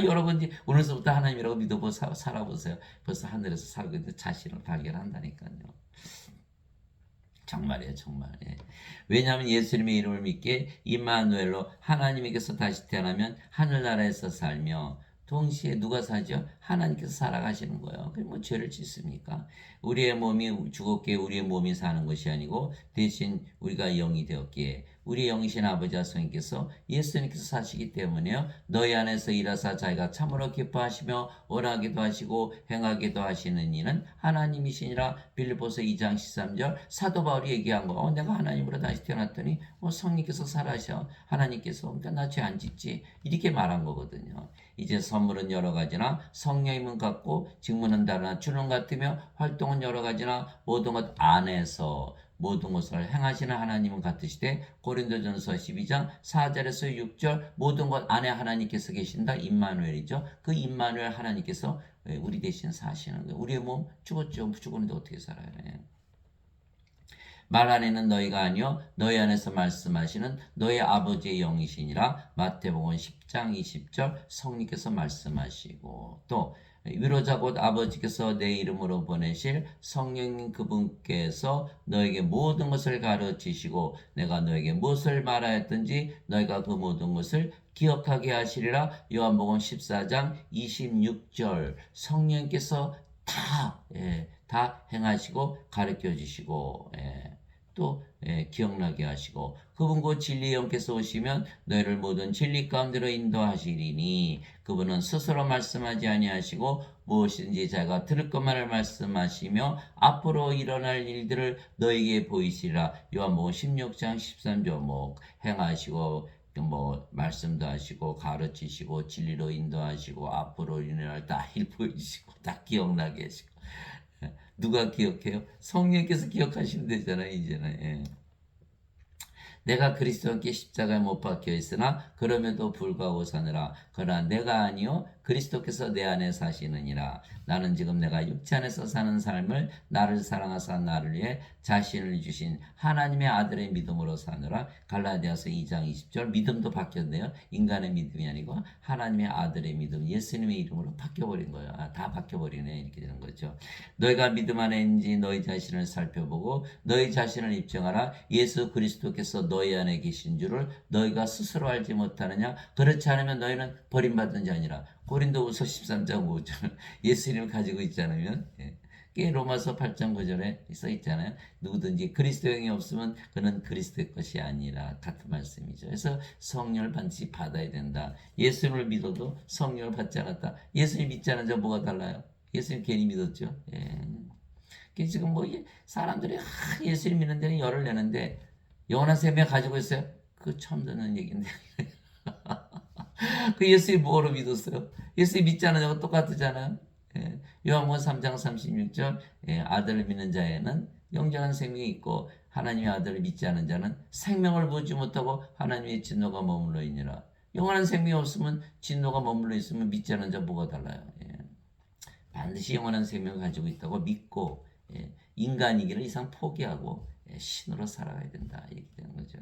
여러분 오늘서부터 하나님이라고 믿어보고 살아보세요. 벌써 하늘에서 살고 있는 자신을 발견한다니까요. 정말이에요, 정말. 왜냐하면 예수님의 이름을 믿게 임마누엘로 하나님에게서 다시 태어나면 하늘나라에서 살며 동시에 누가 사죠? 하나님께서 살아가시는 거예요. 그럼 죄를 짓습니까? 우리의 몸이 죽었기에 우리의 몸이 사는 것이 아니고 대신 우리가 영이 되었기에 우리 영이신 아버지 하나님께서 예수님께서 사시기 때문에요. 너희 안에서 일하사 자기가 참으로 기뻐하시며 원하기도 하시고 행하기도 하시는 이는 하나님이시니라. 빌립보서 2장 13절 사도 바울이 얘기한 거. 내가 하나님으로 다시 태어났더니 성령께서 살아셔. 하나님께서 그러니까 나 죄 안 짓지. 이렇게 말한 거거든요. 이제 선물은 여러 가지나 성령임은 같고 직무는 다르나 주는 같으며 활동은 여러 가지나 모든 것 안에서 모든 것을 행하시는 하나님은 같으시되 고린도전서 12장 4절에서 6절 모든 것 안에 하나님께서 계신다. 임마누엘이죠. 그 임마누엘 하나님께서 우리 대신 사시는 거예요. 우리의 몸 죽었죠. 죽었는데 어떻게 살아요? 말 안에는 너희가 아니요 너희 안에서 말씀하시는 너희 아버지의 영이시니라. 마태복음 10장 20절 성령께서 말씀하시고 또 위로자 곧 아버지께서 내 이름으로 보내실 성령님 그분께서 너에게 모든 것을 가르치시고 내가 너에게 무엇을 말하였든지 너희가 그 모든 것을 기억하게 하시리라. 요한복음 14장 26절 성령께서 다 행하시고 가르쳐 주시고 또 기억나게 하시고 그분 곧 진리의 영께서 오시면 너희를 모든 진리 가운데로 인도하시리니 그분은 스스로 말씀하지 아니하시고 무엇이든지 자기가 들을 것만을 말씀하시며 앞으로 일어날 일들을 너희에게 보이시리라. 요한복음 16장 13절 행하시고 말씀도 하시고 가르치시고 진리로 인도하시고 앞으로 일어날 다 일 보이시고 다 기억나게 하시고 누가 기억해요? 성령께서 기억하시면 되잖아요, 이제는. 내가 그리스도와 함께 십자가에 못 박혀 있으나 그럼에도 불구하고 사느라. 그러나 내가 아니요 그리스도께서 내 안에 사시느니라. 나는 지금 내가 육체 안에서 사는 삶을 나를 사랑하사 나를 위해 자신을 주신 하나님의 아들의 믿음으로 사느라. 갈라디아서 2장 20절 믿음도 바뀌었네요. 인간의 믿음이 아니고 하나님의 아들의 믿음, 예수님의 이름으로 바뀌어버린 거예요. 다 바뀌어버리네 이렇게 되는 거죠. 너희가 믿음 안에 있는지 너희 자신을 살펴보고 너희 자신을 입증하라. 예수 그리스도께서 너희 안에 계신 줄을 너희가 스스로 알지 못하느냐. 그렇지 않으면 너희는 버림받은 자니라. 고린도후서 13장 5절 예수님을 가지고 있지 않으면 로마서 8장 9절에 써 있잖아요. 누구든지 그리스도 영이 없으면 그는 그리스도의 것이 아니라 같은 말씀이죠. 그래서 성령을 반드시 받아야 된다. 예수님을 믿어도 성령을 받지 않았다. 예수님 믿지 않은 자 뭐가 달라요? 예수님 괜히 믿었죠. 지금 사람들이 예수님 믿는 데는 열을 내는데 영원한 생명 가지고 있어요? 그거 처음 듣는 얘기인데. 그 예수님 뭐로 믿었어요? 예수님 믿지 않은 자가 똑같잖아요. 요한복음 3장 36절 아들을 믿는 자에는 영원한 생명이 있고 하나님의 아들을 믿지 않은 자는 생명을 보지 못하고 하나님의 진노가 머물러 있니라. 영원한 생명이 없으면 진노가 머물러 있으면 믿지 않은 자 뭐가 달라요? 반드시 영원한 생명을 가지고 있다고 믿고 인간이기를 이상 포기하고 신으로 살아가야 된다 이렇게 되는 거죠.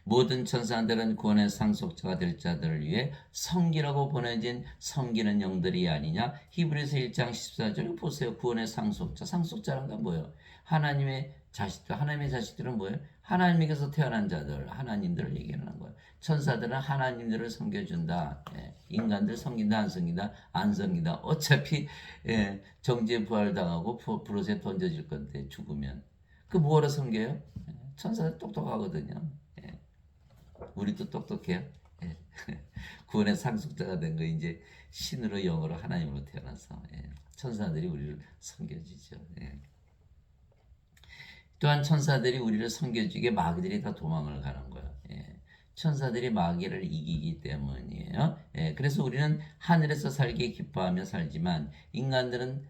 모든 천사들은 구원의 상속자가 될 자들을 위해 성기라고 보내진 섬기는 영들이 아니냐. 히브리서 1장 14절 보세요. 구원의 상속자. 상속자란 건 뭐예요? 하나님의 자식들. 하나님의 자식들은 뭐예요? 하나님께서 태어난 자들. 하나님들을 얘기하는 거예요. 천사들은 하나님들을 섬겨준다. 인간들 섬긴다 안 섬긴다? 안 섬긴다. 어차피 정죄 부활당하고 불옷에 던져질 건데 죽으면. 그 뭐하러 섬겨요? 천사들 똑똑하거든요. 우리도 똑똑해요. 구원의 상속자가 된 거 이제 신으로 영으로 하나님으로 태어나서 천사들이 우리를 섬겨주죠. 또한 천사들이 우리를 섬겨주기에 마귀들이 다 도망을 가는 거예요. 천사들이 마귀를 이기기 때문이에요. 그래서 우리는 하늘에서 살기에 기뻐하며 살지만 인간들은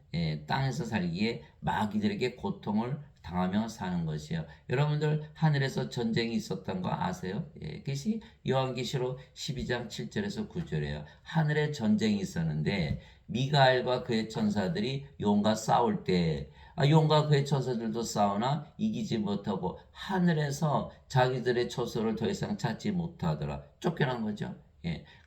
땅에서 살기에 마귀들에게 고통을 당하며 사는 것이에요. 여러분들 하늘에서 전쟁이 있었던 거 아세요? 그것이 요한계시록 12장 7절에서 9절이에요. 하늘에 전쟁이 있었는데 미가엘과 그의 천사들이 용과 싸울 때 용과 그의 천사들도 싸우나 이기지 못하고 하늘에서 자기들의 처소를 더 이상 찾지 못하더라. 쫓겨난 거죠.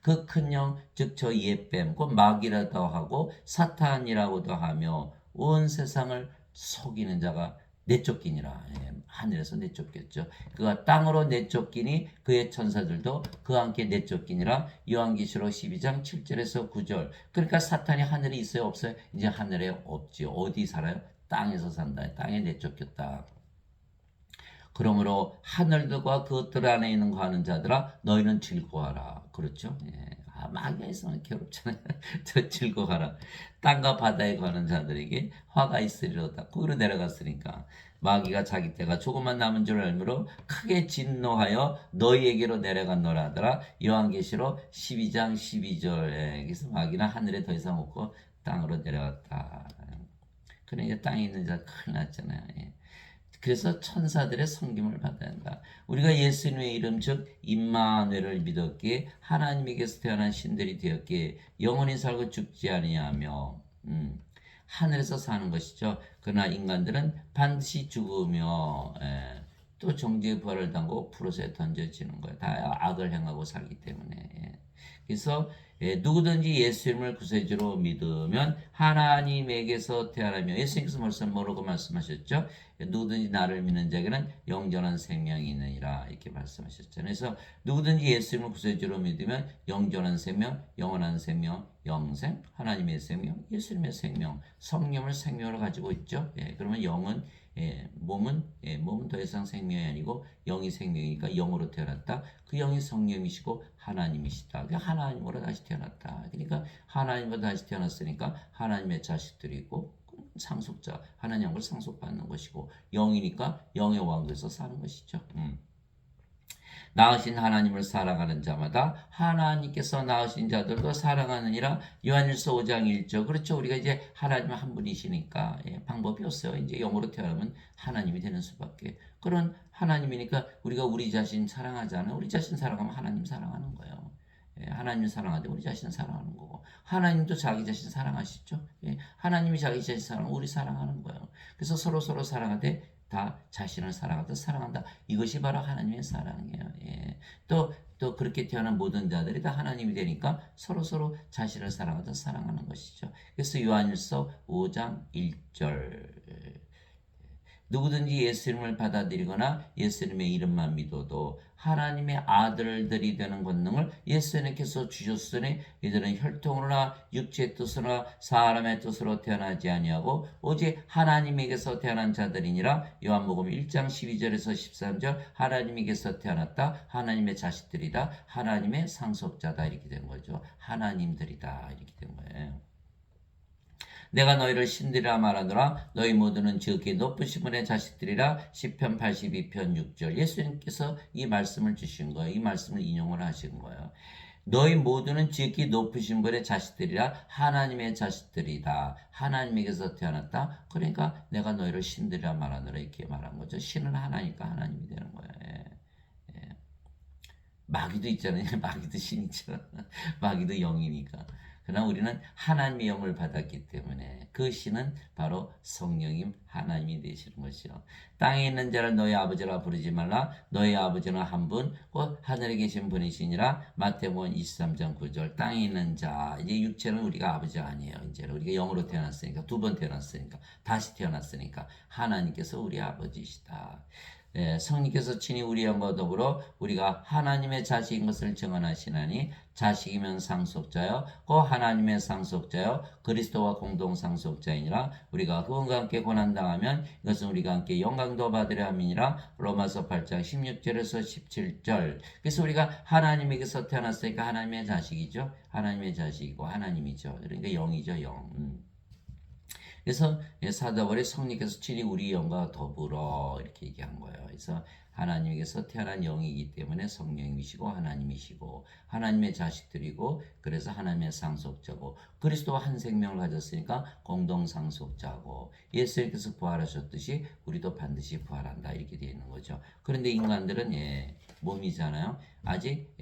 그 큰 영, 즉 저 옛뱀, 곧 마귀라도 하고 사탄이라고도 하며 온 세상을 속이는 자가 내쫓기니라. 하늘에서 내쫓겼죠. 그가 땅으로 내쫓기니 그의 천사들도 그와 함께 내쫓기니라. 요한계시록 12장 7절에서 9절. 그러니까 사탄이 하늘에 있어요 없어요? 이제 하늘에 없지요. 어디 살아요? 땅에서 산다. 땅에 내쫓겼다. 그러므로 하늘들과 그것들 안에 있는 거 하는 자들아 너희는 즐거워하라. 그렇죠? 예. 마귀가 있으면 괴롭잖아요. 더 즐거워하라. 땅과 바다에 거하는 자들에게 화가 있으리로다. 거기로 내려갔으니까 마귀가 자기 때가 조금만 남은 줄 알므로 크게 진노하여 너희에게로 내려갔노라 하더라. 요한계시록 12장 12절에 그래서 마귀는 하늘에 더 이상 없고 땅으로 내려갔다. 그러니까 땅에 있는 자 큰일 났잖아요. 예. 그래서 천사들의 섬김을 받아야 한다. 우리가 예수님의 이름 즉 임마누엘을 믿었기에 하나님에게서 태어난 신들이 되었기에 영원히 살고 죽지 아니하며 하늘에서 사는 것이죠. 그러나 인간들은 반드시 죽으며 또 정죄의 부활을 당하고 불옷에 던져지는 거예요. 다 악을 행하고 살기 때문에. 그래서 누구든지 예수님을 구세주로 믿으면 하나님에게서 태어나며 예수님께서 벌써 뭐라고 말씀하셨죠? 누구든지 나를 믿는 자에게는 영원한 생명이 있느니라 이렇게 말씀하셨잖아요. 그래서 누구든지 예수님을 구세주로 믿으면 영원한 생명, 영원한 생명, 영생, 하나님의 생명, 예수님의 생명, 성령을 생명으로 가지고 있죠. 그러면 영은 몸은 더 이상 생명이 아니고 영이 생명이니까 영으로 태어났다. 그 영이 성령이시고 하나님이시다. 하나님으로 다시 태어났다. 그러니까 하나님으로 다시 태어났으니까 하나님의 자식들이고 상속자, 하나님을 상속받는 것이고 영이니까 영의 왕국에서 사는 것이죠. 낳으신 하나님을 사랑하는 자마다 하나님께서 낳으신 자들도 사랑하느니라. 요한일서 5장 1절. 그렇죠. 우리가 이제 하나님 한 분이시니까 방법이 없어요. 이제 영으로 태어나면 하나님이 되는 수밖에. 그런 하나님이니까 우리가 우리 자신 사랑하잖아요. 우리 자신 사랑하면 하나님 사랑하는 거예요. 하나님 사랑하되 우리 자신 사랑하는 거고 하나님도 자기 자신 사랑하시죠. 하나님이 자기 자신 사랑하면 우리 사랑하는 거예요. 그래서 서로 사랑하되 다 자신을 사랑하듯 사랑한다. 이것이 바로 하나님의 사랑이에요. 또 그렇게 태어난 모든 자들이 다 하나님이 되니까 서로 자신을 사랑하듯 사랑하는 것이죠. 그래서 요한일서 5장 1절 누구든지 예수님을 받아들이거나 예수님의 이름만 믿어도 하나님의 아들들이 되는 권능을 예수님께서 주셨으니 이들은 혈통으로나 육체의 뜻으로나 사람의 뜻으로 태어나지 아니하고 오직 하나님에게서 태어난 자들이니라. 요한복음 1장 12절에서 13절 하나님에게서 태어났다. 하나님의 자식들이다. 하나님의 상속자다. 이렇게 된 거죠. 하나님들이다. 이렇게 된 거예요. 내가 너희를 신들이라 말하노라. 너희 모두는 지극히 높으신 분의 자식들이라. 시편 82편 6절. 예수님께서 이 말씀을 주신 거예요. 이 말씀을 인용을 하신 거예요. 너희 모두는 지극히 높으신 분의 자식들이라. 하나님의 자식들이다. 하나님에게서 태어났다. 그러니까 내가 너희를 신들이라 말하노라. 이렇게 말한 거죠. 신은 하나니까 하나님이 되는 거예요. 마귀도 있잖아요. 마귀도 신이죠. 마귀도 영이니까. 그러나 우리는 하나님의 영을 받았기 때문에 그 신은 바로 성령님 하나님이 되시는 것이요. 땅에 있는 자를 너희 아버지라 부르지 말라. 너희 아버지는 한 분, 곧 하늘에 계신 분이시니라. 마태복음 23장 9절. 땅에 있는 자, 이제 육체는 우리가 아버지가 아니에요. 이제 우리가 영으로 태어났으니까, 두 번 태어났으니까, 다시 태어났으니까 하나님께서 우리 아버지시다. 성령께서 친히 우리 영과 더불어 우리가 하나님의 자식인 것을 증언하시나니 자식이면 상속자여 그 하나님의 상속자여 그리스도와 공동 상속자이니라. 우리가 그분과 함께 고난당하면 이것은 우리가 함께 영광도 받으려 함이니라. 로마서 8장 16절에서 17절. 그래서 우리가 하나님에게서 태어났으니까 하나님의 자식이죠. 하나님의 자식이고 하나님이죠. 그러니까 영이죠. 영. 그래서 사도 바울이 성령께서 친히 우리 영과 더불어 이렇게 얘기한 거예요. 그래서 하나님에게서 태어난 영이기 때문에 성령이시고 하나님이시고 하나님의 자식들이고 그래서 하나님의 상속자고 그리스도와 한 생명을 가졌으니까 공동 상속자고 예수님께서 부활하셨듯이 우리도 반드시 부활한다 이렇게 되어 있는 거죠. 그런데 인간들은 몸이잖아요. 아직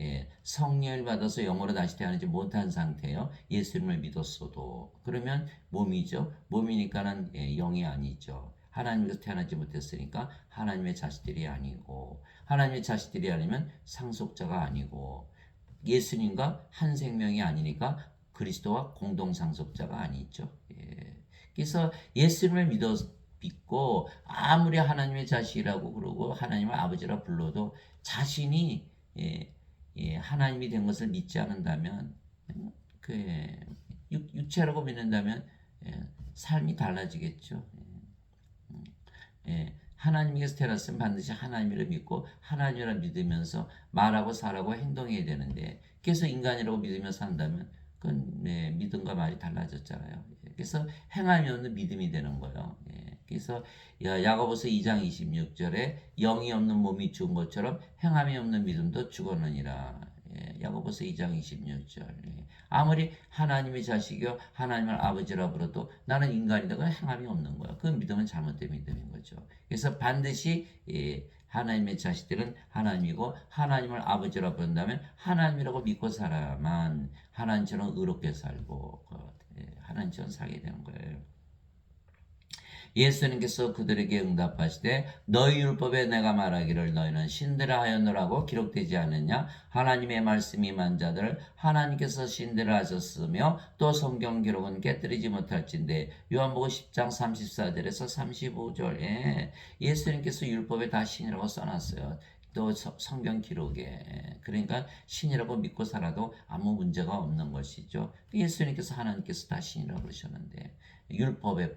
성령을 받아서 영으로 다시 태어나지 못한 상태예요. 예수님을 믿었어도 그러면 몸이죠. 몸이니까는 영이 아니죠. 하나님께서 태어나지 못했으니까 하나님의 자식들이 아니고 하나님의 자식들이 아니면 상속자가 아니고 예수님과 한 생명이 아니니까 그리스도와 공동 상속자가 아니죠. 그래서 예수님을 믿고 아무리 하나님의 자식이라고 그러고 하나님을 아버지라 불러도 자신이 하나님이 된 것을 믿지 않는다면 육체라고 믿는다면 삶이 달라지겠죠. 하나님께서 태어났으면 반드시 하나님이라 믿고 하나님이라 믿으면서 말하고 살아고 행동해야 되는데 그래서 인간이라고 믿으면서 산다면 그건 믿음과 말이 달라졌잖아요. 그래서 행함이 없는 믿음이 되는 거예요. 그래서 야고보서 2장 26절에 영이 없는 몸이 죽은 것처럼 행함이 없는 믿음도 죽었느니라. 야고보서 2장 26절. 아무리 하나님의 자식이요 하나님을 아버지라 불러도 나는 인간이다. 그 행함이 없는 거야. 그 믿음은 잘못된 믿음인 거죠. 그래서 반드시 하나님의 자식들은 하나님이고 하나님을 아버지라 부른다면 하나님이라고 믿고 살아야만 하나님처럼 의롭게 살고 하나님처럼 살게 되는 거예요. 예수님께서 그들에게 응답하시되 너희 율법에 내가 말하기를 너희는 신들을 하였노라고 기록되지 않느냐. 하나님의 말씀이 임한 자들을 하나님께서 신들을 하셨으며 또 성경 기록은 깨뜨리지 못할진대. 요한복음 10장 34절에서 35절에 예수님께서 율법에 다 신이라고 써놨어요. 또 성경 기록에. 그러니까 신이라고 믿고 살아도 아무 문제가 없는 것이죠. 예수님께서 하나님께서 다 신이라고 그러셨는데 율법의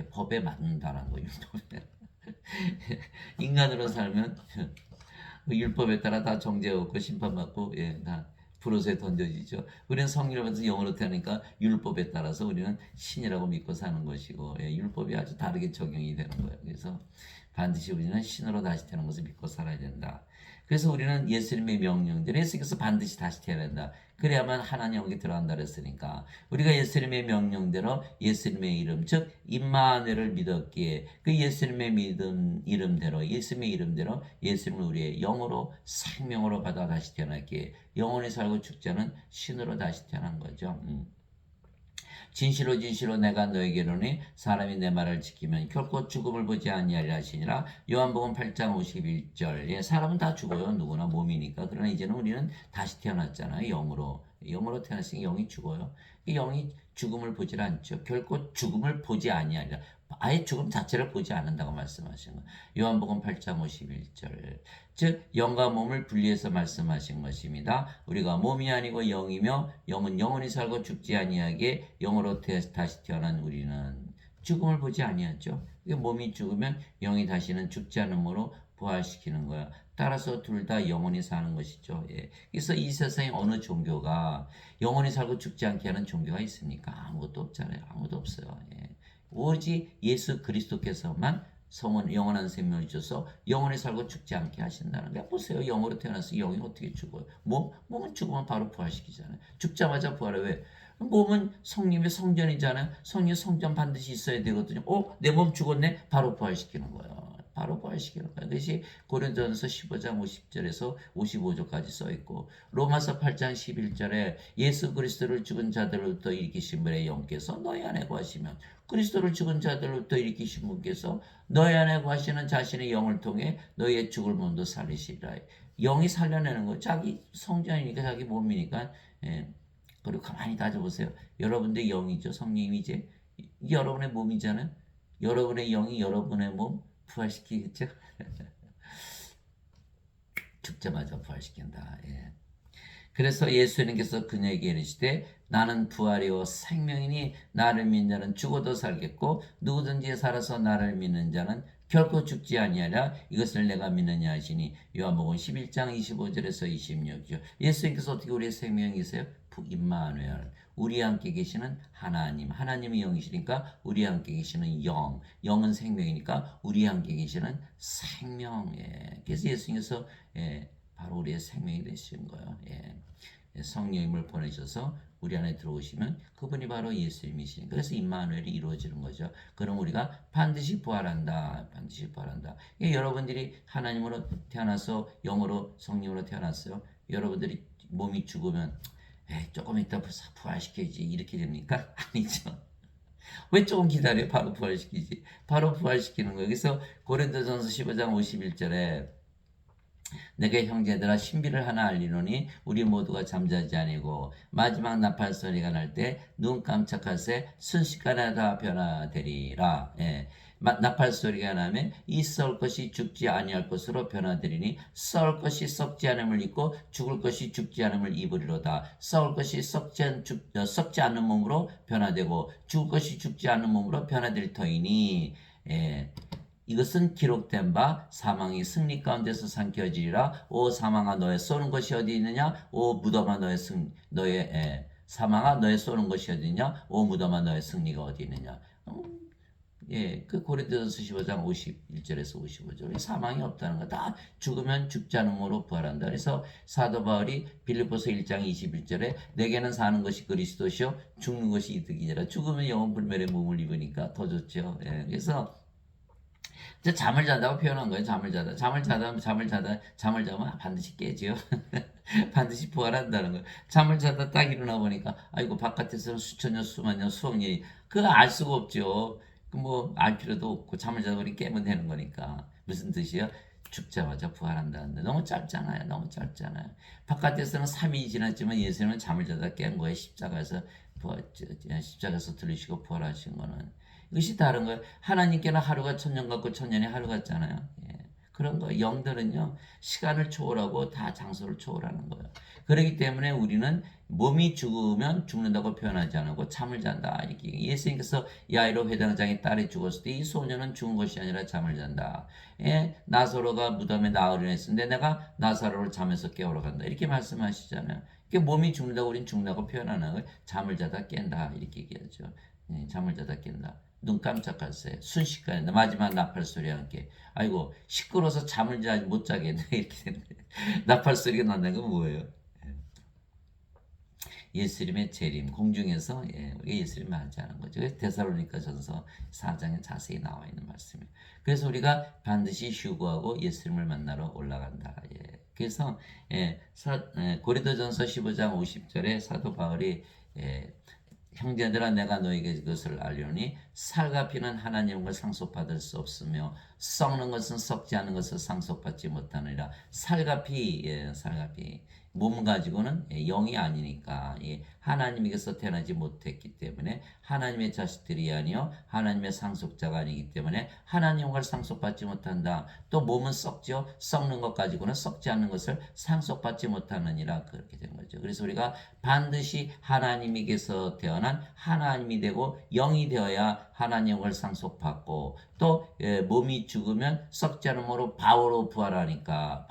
법에 맞는다는 거. 율법에 인간으로 살면 율법에 따라 다 정죄받고 심판받고 다 불옷에 던져지죠. 우리는 성령을 받아서 영으로 태어나니까 율법에 따라서 우리는 신이라고 믿고 사는 것이고 율법이 아주 다르게 적용이 되는 거예요. 그래서 반드시 우리는 신으로 다시 태어난 것을 믿고 살아야 된다. 그래서 우리는 예수님의 명령대로 예수님께서 반드시 다시 태어나야 된다. 그래야만 하나님 영이 들어간다 그랬으니까 우리가 예수님의 명령대로 예수님의 이름 즉 임마누엘을 믿었기에 그 예수님의 믿음 이름대로 예수님의 이름대로 예수님을 우리의 영으로 생명으로 받아 다시 태어났기에 영원히 살고 죽지 않은 신으로 다시 태어난 거죠. 진실로 진실로 내가 너에게 이르노니 사람이 내 말을 지키면 결코 죽음을 보지 아니하리라 하시니라. 요한복음 8장 51절. 사람은 다 죽어요. 누구나 몸이니까. 그러나 이제는 우리는 다시 태어났잖아요. 영으로 태어났으니 영이 죽어요. 영이 죽음을 보질 않죠. 결코 죽음을 보지 아니하리라. 아예 죽음 자체를 보지 않는다고 말씀하신 거예요. 요한복음 8장 51절. 즉 영과 몸을 분리해서 말씀하신 것입니다. 우리가 몸이 아니고 영이며 영은 영원히 살고 죽지 아니하게 영으로 다시 태어난 우리는 죽음을 보지 아니하죠. 몸이 죽으면 영이 다시는 죽지 않음으로 부활시키는 거야. 따라서 둘 다 영원히 사는 것이죠. 그래서 이 세상에 어느 종교가 영원히 살고 죽지 않게 하는 종교가 있습니까? 아무것도 없잖아요. 아무도 없어요. 오직 예수 그리스도께서만 영원한 생명을 주셔서 영원히 살고 죽지 않게 하신다는 거야. 보세요. 영으로 태어나서 영이 어떻게 죽어요? 몸은 죽으면 바로 부활시키잖아요. 죽자마자 부활해. 왜? 몸은 성령의 성전이잖아요. 성령 성전 반드시 있어야 되거든요. 내 몸 죽었네? 바로 부활시키는 거예요. 바로 부활시키는 거예요. 그것이 고린도전서 15장 50절에서 55절까지 써있고 로마서 8장 11절에 예수 그리스도를 죽은 자들로부터 일으키신 분의 영께서 너희 안에 거하시면 그리스도를 죽은 자들로부터 일으키신 분께서 너희 안에 거하시는 자신의 영을 통해 너희의 죽을 몸도 살리시리라. 영이 살려내는 거. 자기 성전이니까 자기 몸이니까. 그리고 가만히 따져보세요. 여러분들 영이죠. 성령이 이제 여러분의 몸이잖아요. 여러분의 영이 여러분의 몸 부활시키겠죠? 죽자마자 부활시킨다. 그래서 예수님께서 그녀에게 이르시되 나는 부활이요 생명이니 나를 믿는 자는 죽어도 살겠고 누구든지 살아서 나를 믿는 자는 결코 죽지 아니하리라. 이것을 내가 믿느냐 하시니 요한복음 11장 25절에서 26절. 예수님께서 어떻게 우리의 생명이세요? 임마누엘. 우리 함께 계시는 하나님. 하나님이 영이시니까 우리 함께 계시는 영. 영은 생명이니까 우리 함께 계시는 생명. 그래서 예수님께서 바로 우리의 생명이 되신 거예요. 성령님을 보내셔서 우리 안에 들어오시면 그분이 바로 예수님이시니까. 그래서 임마누엘이 이루어지는 거죠. 그럼 우리가 반드시 부활한다. 반드시 부활한다. 여러분들이 하나님으로 태어나서 영으로 성령으로 태어났어요. 여러분들이 몸이 죽으면 조금 이따 부활시켜야지 이렇게 됩니까? 아니죠. 왜 조금 기다려? 바로 부활시키지. 바로 부활시키는 거예요. 그래서 고린도전서 15장 51절에 내게 형제들아 신비를 하나 알리노니 우리 모두가 잠자지 아니고 마지막 나팔 소리가 날 때 눈 깜짝할 새 순식간에 다 변화되리라. 나팔 소리가 나면 이 썩을 것이 죽지 아니할 것으로 변화되리니 썩을 것이 썩지 않음을 입고 죽을 것이 죽지 않음을 입으리로다. 썩을 것이 썩지 않는 몸으로 변화되고 죽을 것이 죽지 않는 몸으로 변화될 터이니 이것은 기록된 바 사망이 승리 가운데서 삼켜지리라. 오 사망아 너의 쏘는 것이 어디 있느냐? 오 무덤아 사망아 너의 쏘는 것이 어디 있느냐? 오 무덤아 너의 승리가 어디 있느냐? 그 고린도전서 15장 51절에서 55절 사망이 없다는 거 다 죽으면 죽지 않음으로 부활한다. 그래서 사도 바울이 빌립보서 1장 21절에 내게는 사는 것이 그리스도시요 죽는 것이 이득이니라. 죽으면 영원 불멸의 몸을 입으니까 더 좋죠. 그래서 잠을 잔다고 표현한 거예요. 잠을 자면 반드시 깨지요. 반드시 부활한다는 거예요. 잠을 자다 딱 일어나 보니까 아이고 바깥에서는 수천 년, 수만 년, 수억 년이 그거 알 수가 없죠. 알 필요도 없고 잠을 자다 보니 깨면 되는 거니까. 무슨 뜻이요? 죽자마자 부활한다는데 너무 짧잖아요. 너무 짧잖아요. 바깥에서는 3일이 지났지만 예수님은 잠을 자다 깬 거예요. 십자가에서 들리시고 부활하신 거는. 이것이 다른 거예요. 하나님께는 하루가 천년 같고 천년이 하루 같잖아요. 그런 거 영들은요 시간을 초월하고 다 장소를 초월하는 거예요. 그렇기 때문에 우리는 몸이 죽으면 죽는다고 표현하지 않고 잠을 잔다 이렇게. 예수님께서 야이로 회당장의 딸이 죽었을 때 이 소녀는 죽은 것이 아니라 잠을 잔다. 나사로가 무덤에 나으려 했는데 내가 나사로를 잠에서 깨우러 간다 이렇게 말씀하시잖아요. 몸이 죽는다고 우리는 죽는다고 표현하는 거예요. 잠을 자다 깬다 이렇게 얘기하죠. 잠을 자다 깬다. 눈 깜짝할 새 순식간에 마지막 나팔 소리와 함께 아이고 시끄러워서 잠을 못 자겠네 이렇게 되는 거예요. 나팔 소리가 난다는 건 뭐예요? 예수님의 재림 공중에서 우리가 예수님을 맞이하는 거죠. 그래서 데살로니가전서 4장에 자세히 나와 있는 말씀이에요. 그래서 우리가 반드시 휴거하고 예수님을 만나러 올라간다. 그래서 고린도전서 15장 50절에 사도 바울이 형제들아 내가 너에게 그것을 알려니 살과 피는 하나님을 상속받을 수 없으며 썩는 것은 썩지 않은 것을 상속받지 못하느니라. 살과 피 몸 가지고는 영이 아니니까 하나님에게서 태어나지 못했기 때문에 하나님의 자식들이 아니요 하나님의 상속자가 아니기 때문에 하나님을 상속받지 못한다. 또 몸은 썩죠. 썩는 것 가지고는 썩지 않는 것을 상속받지 못하느니라. 그렇게 된 거죠. 그래서 우리가 반드시 하나님에게서 태어난 하나님이 되고 영이 되어야 하나님을 상속받고 또 몸이 죽으면 썩지 않음으로 바로 부활하니까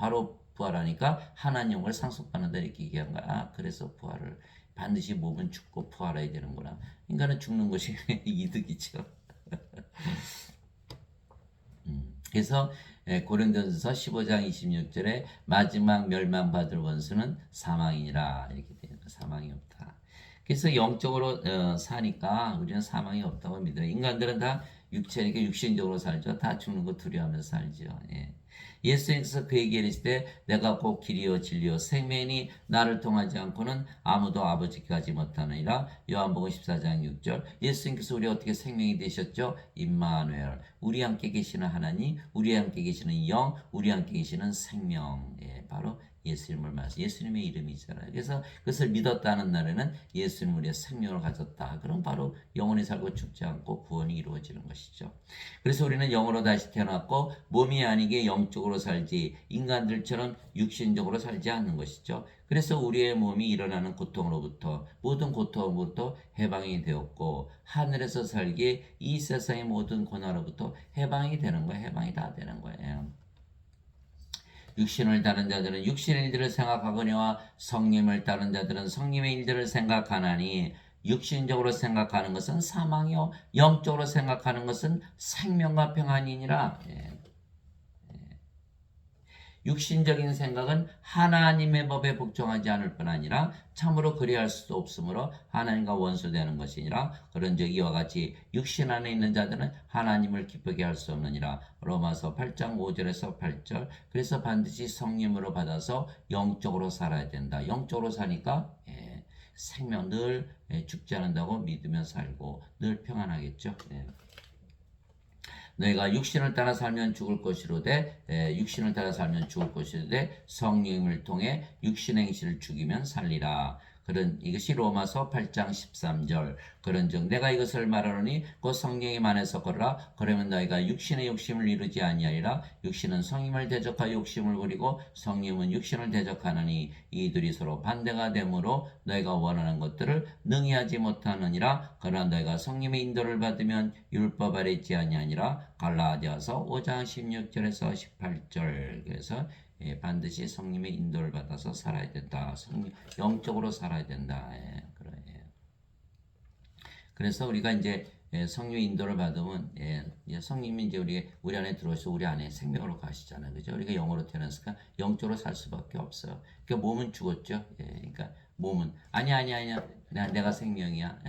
하나님을 상속받는다 이렇게 얘기한 거야. 그래서 부활을 반드시 몸은 죽고 부활해야 되는구나. 인간은 죽는 것이 이득이죠. 그래서 고린도전서 15장 26절에 마지막 멸망받을 원수는 사망이니라 이렇게 되는 거. 사망이 없다. 그래서 영적으로 사니까 우리는 사망이 없다고 믿어요. 인간들은 다 육체니까 육신적으로 살죠. 다 죽는 거 두려워하면서 살죠. 예수님께서 그에게 이르실 때 내가 곧 길이요 진리요 생명이니 나를 통하지 않고는 아무도 아버지께 가지 못하느니라. 요한복음 14장 6절. 예수님께서 우리 어떻게 생명이 되셨죠? 임마누엘 우리 함께 계시는 하나님, 우리 함께 계시는 영, 우리 함께 계시는 생명. 바로 예수님을 말씀, 예수님의 이름이잖아요. 그래서 그것을 믿었다는 날에는 예수님 우리의 생명을 가졌다. 그럼 바로 영원히 살고 죽지 않고 구원이 이루어지는 것이죠. 그래서 우리는 영으로 다시 태어났고 몸이 아니게 영적으로 살지 인간들처럼 육신적으로 살지 않는 것이죠. 그래서 우리의 몸이 일어나는 고통으로부터 모든 고통으로부터 해방이 되었고 하늘에서 살기에 이 세상의 모든 고난으로부터 해방이 되는 거예요. 해방이 다 되는 거예요. 육신을 따른 자들은 육신의 일들을 생각하거니와 성령을 따른 자들은 성령의 일들을 생각하나니 육신적으로 생각하는 것은 사망이요 영적으로 생각하는 것은 생명과 평안이니라. 육신적인 생각은 하나님의 법에 복종하지 않을 뿐 아니라 참으로 그리할 수도 없으므로 하나님과 원수되는 것이니라. 그런즉 이와 같이 육신 안에 있는 자들은 하나님을 기쁘게 할 수 없느니라. 로마서 8장 5절에서 8절. 그래서 반드시 성령으로 받아서 영적으로 살아야 된다. 영적으로 사니까 생명 늘 죽지 않는다고 믿으며 살고 늘 평안하겠죠. 너희가 육신을 따라 살면 죽을 것이로되 육신을 따라 살면 죽을 것이로되 성령을 통해 육신의 행실을 죽이면 살리라. 그런 이것이 로마서 8장 13절. 그런즉 내가 이것을 말하노니 곧 성령이 만에서 걸으라. 그러면 너희가 육신의 욕심을 이루지 아니하리라. 육신은 성령을 대적하여 욕심을 부리고 성령은 육신을 대적하느니 이들이 서로 반대가 되므로 너희가 원하는 것들을 능히 하지 못하느니라. 그러나 너희가 성령의 인도를 받으면 율법 아래 있지 아니하니라. 갈라디아서 5장 16절에서 18절. 그래서 반드시 성령의 인도를 받아서 살아야 된다. 영적으로 살아야 된다. 그래요. 그래서 우리가 이제 성령의 인도를 받으면 성령이 이제 우리 안에 들어오셔서 우리 안에 생명으로 가시잖아요. 그죠? 우리가 영으로 태어났으니까 영적으로 살 수밖에 없어요. 그러니까 몸은 죽었죠. 그러니까 몸은 아니야. 내가 생명이야.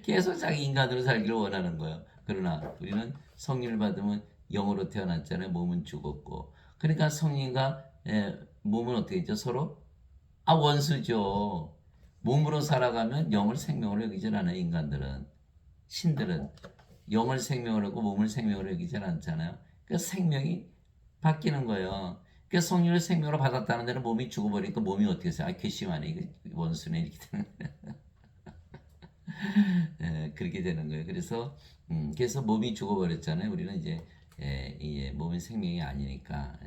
계속 자기 인간으로 살기를 원하는 거예요. 그러나 우리는 성령을 받으면 영으로 태어났잖아요. 몸은 죽었고. 그러니까 성령과 몸은 어떻게 되죠? 서로 원수죠. 몸으로 살아가면 영을 생명으로 여기질 않아요. 인간들은. 신들은 영을 생명으로 하고 몸을 생명으로 여기질 않잖아요. 그러니까 생명이 바뀌는 거예요. 그러니까 성령을 생명으로 받았다는 데는 몸이 죽어버리니까 몸이 어떻게 해서 괘씸하네. 이거 원수네. 이렇게 되는 거예요. 그렇게 되는 거예요. 그래서 몸이 죽어버렸잖아요. 우리는 이제 몸이 생명이 아니니까.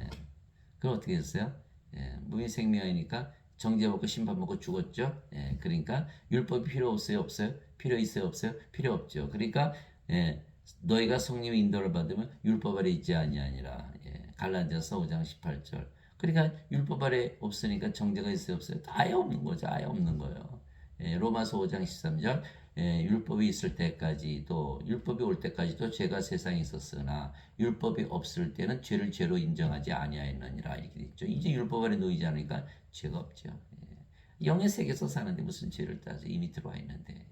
그럼 어떻게 했어요? 몸이 생명이니까 정죄받고 심판받고 죽었죠. 그러니까 율법이 필요 없어요? 없어요? 필요 있어요? 없어요? 필요 없죠. 그러니까 너희가 성령의 인도를 받으면 율법 아래 있지 아니하니라. 갈라디아서 5장 18절. 그러니까 율법 아래 없으니까 정죄가 있어요? 없어요? 아예 없는 거죠. 아예 없는 거예요. 로마서 5장 13절. 율법이 있을 때까지도 율법이 올 때까지도 죄가 세상에 있었으나 율법이 없을 때는 죄를 죄로 인정하지 아니하였느니라. 이렇게 있죠. 이제 율법 아래 놓이지 않으니까 죄가 없죠. 영의 세계에서 사는데 무슨 죄를 따져 이미 들어와 있는데.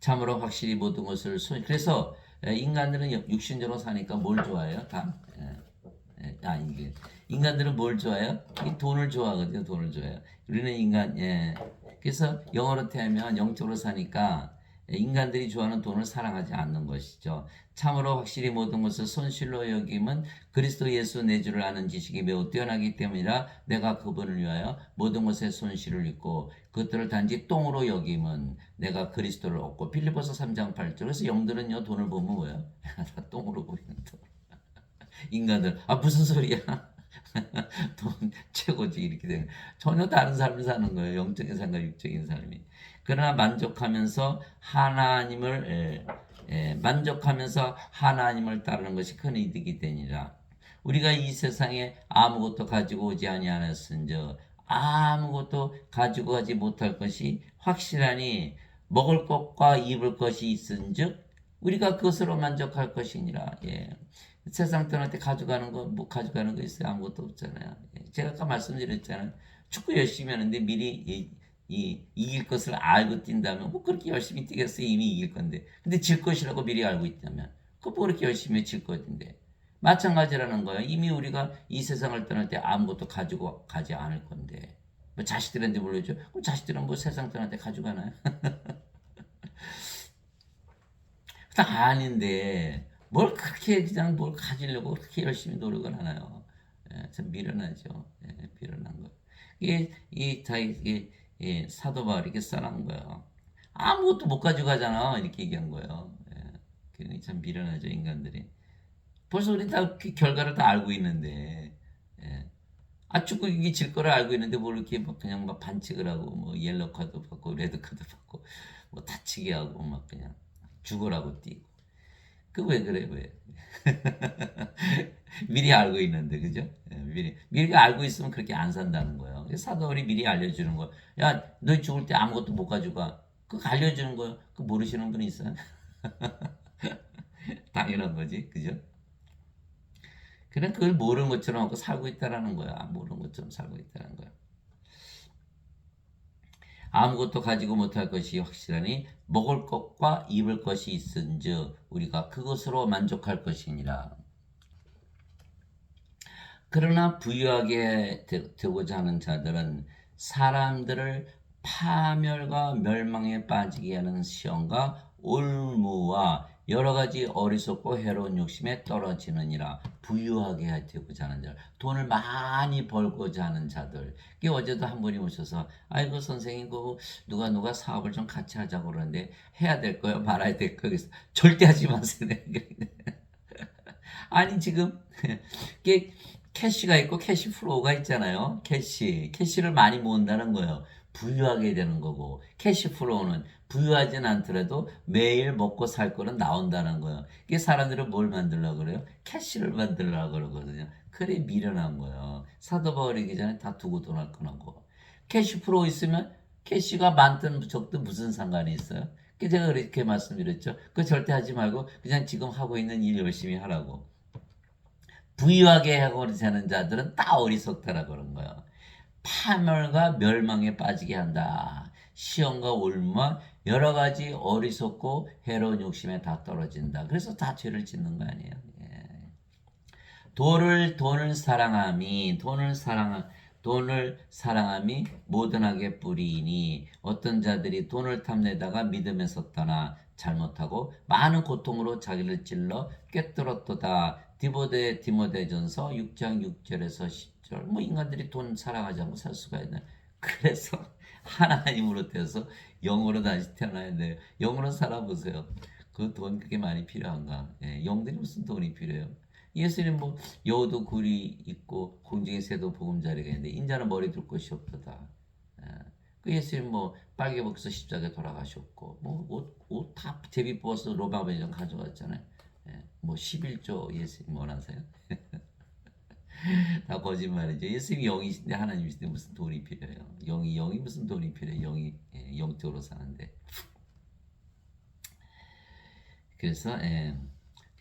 참으로 확실히 모든 것을 그래서 인간들은 육신적으로 사니까 뭘 좋아해요? 다. 인간들은 뭘 좋아해요? 이 돈을 좋아하거든요. 돈을 좋아해요. 우리는 인간. 그래서 영어로 태우면 영적으로 사니까 인간들이 좋아하는 돈을 사랑하지 않는 것이죠. 참으로 확실히 모든 것을 손실로 여김은 그리스도 예수 내 주를 아는 지식이 매우 뛰어나기 때문이라 내가 그분을 위하여 모든 것의 손실을 입고 그것들을 단지 똥으로 여김은 내가 그리스도를 얻고. 빌립보서 3장 8절. 그래서 영들은요 돈을 보면 뭐예요? 다 똥으로 보이는 돈. 인간들 무슨 소리야? 돈 최고지 이렇게 되는. 전혀 다른 삶을 사는 거예요. 영적인 삶과 육적인 삶이. 그러나 만족하면서 하나님을 따르는 것이 큰 이득이 되니라. 우리가 이 세상에 아무것도 가지고 오지 아니하였은즉 아무것도 가지고 가지 못할 것이 확실하니 먹을 것과 입을 것이 있은즉 우리가 그것으로 만족할 것이니라. 세상 떠날 때 가져가는 거, 뭐 가져가는 거 있어요? 아무것도 없잖아요. 제가 아까 말씀드렸잖아요. 축구 열심히 하는데 미리 이길 것을 알고 뛴다면 뭐 그렇게 열심히 뛰겠어요? 이미 이길 건데. 근데 질 것이라고 미리 알고 있다면 그거 뭐 그렇게 열심히 질 것인데. 마찬가지라는 거예요. 이미 우리가 이 세상을 떠날 때 아무것도 가지고 가지 않을 건데. 뭐 자식들한테 물려줘? 그럼 자식들은 뭐 세상 떠날 때 가져가나요? 다 아닌데. 뭘 그렇게 그냥 뭘 가지려고 그렇게 열심히 노력을 하나요? 참 미련하죠. 미련한 거. 이게 사도 바울이 이렇게 써놓은 거예요. 아무것도 못 가져가잖아. 이렇게 얘기한 거예요. 그러니 참 미련하죠, 인간들이. 벌써 우리 다 그 결과를 다 알고 있는데. 축구 이게 질 거를 알고 있는데 뭘 이렇게 그냥 막 반칙을 하고 뭐 옐로 카드 받고 레드 카드 받고 뭐 다치게 하고 막 그냥 죽으라고 뛰고. 그 왜 그래 왜? 미리 알고 있는데 그죠? 미리 알고 있으면 그렇게 안 산다는 거예요. 사도들이 미리 알려주는 거. 야, 너 죽을 때 아무것도 못 가져가. 그거 알려주는 거예요. 그 모르시는 분이 있어요? 당연한 거지, 그죠? 그냥 그걸 모르는 것처럼 하고 살고 있다라는 거야. 모르는 것처럼 살고 있다는 거야. 아무것도 가지고 못할 것이 확실하니 먹을 것과 입을 것이 있은즉 우리가 그것으로 만족할 것이니라. 그러나 부유하게 되고자 하는 자들은 사람들을 파멸과 멸망에 빠지게 하는 시험과 올무와 여러 가지 어리석고 해로운 욕심에 떨어지느니라. 부유하게 하고자 하는 자, 돈을 많이 벌고자 하는 자들. 그 어제도 한 분이 오셔서 아이고 선생님 그 누가 사업을 좀 같이 하자고 그러는데 해야 될 거요 말아야 될 거요. 그래서 절대 하지 마세요. 아니 지금 이게 캐시가 있고 캐시 플로우가 있잖아요. 캐시를 많이 모은다는 거예요. 부유하게 되는 거고 캐시 플로우는 부유하진 않더라도 매일 먹고 살 거는 나온다는 거예요. 이게 사람들은 뭘 만들려고 그래요? 캐시를 만들려고 그러거든요. 그래 미련한 거예요. 사도 바울이기 전에 다 두고 돈을 끊고 캐시 플로우 있으면 캐시가 많든 적든 무슨 상관이 있어요? 제가 그렇게 말씀드렸죠. 그거 절대 하지 말고 그냥 지금 하고 있는 일 열심히 하라고. 부유하게 하고자 하는 자들은 다 어리석다라 그런 거예요. 파멸과 멸망에 빠지게 한다. 시험과 올무와 여러 가지 어리석고 해로운 욕심에 다 떨어진다. 그래서 다 죄를 짓는 거 아니에요. 예. 돈을 사랑함이 모든 악의 뿌리이니 어떤 자들이 돈을 탐내다가 믿음에 섰다나 잘못하고 많은 고통으로 자기를 찔러 꿰뚫었도다. 디모데전서 6장 6절에서 10절. 뭐 인간들이 돈 사랑하지 않고 살 수가 있나? 그래서 하나님으로 돼서 영으로 다시 태어나야 돼요. 영으로 살아보세요. 그 돈 그렇게 많이 필요한가? 예, 영들이 무슨 돈이 필요해요? 예수님 뭐 여우도 굴이 있고 공중의 새도 보금자리가 있는데 인자는 머리 둘 곳이 없도다. 예. 그 예수님 뭐 빨개 벗겨서 십자가에 돌아가셨고 뭐 옷 다 제비 뽑아서 로마 배정 가져갔잖아요. 예. 뭐 11조 예수님 원하세요? 다 거짓말이죠. 예수님이 영이신데 하나님이신데 무슨 돈이 필요해요? 영이 무슨 돈이 필요해요? 영이 영적으로 사는데. 그래서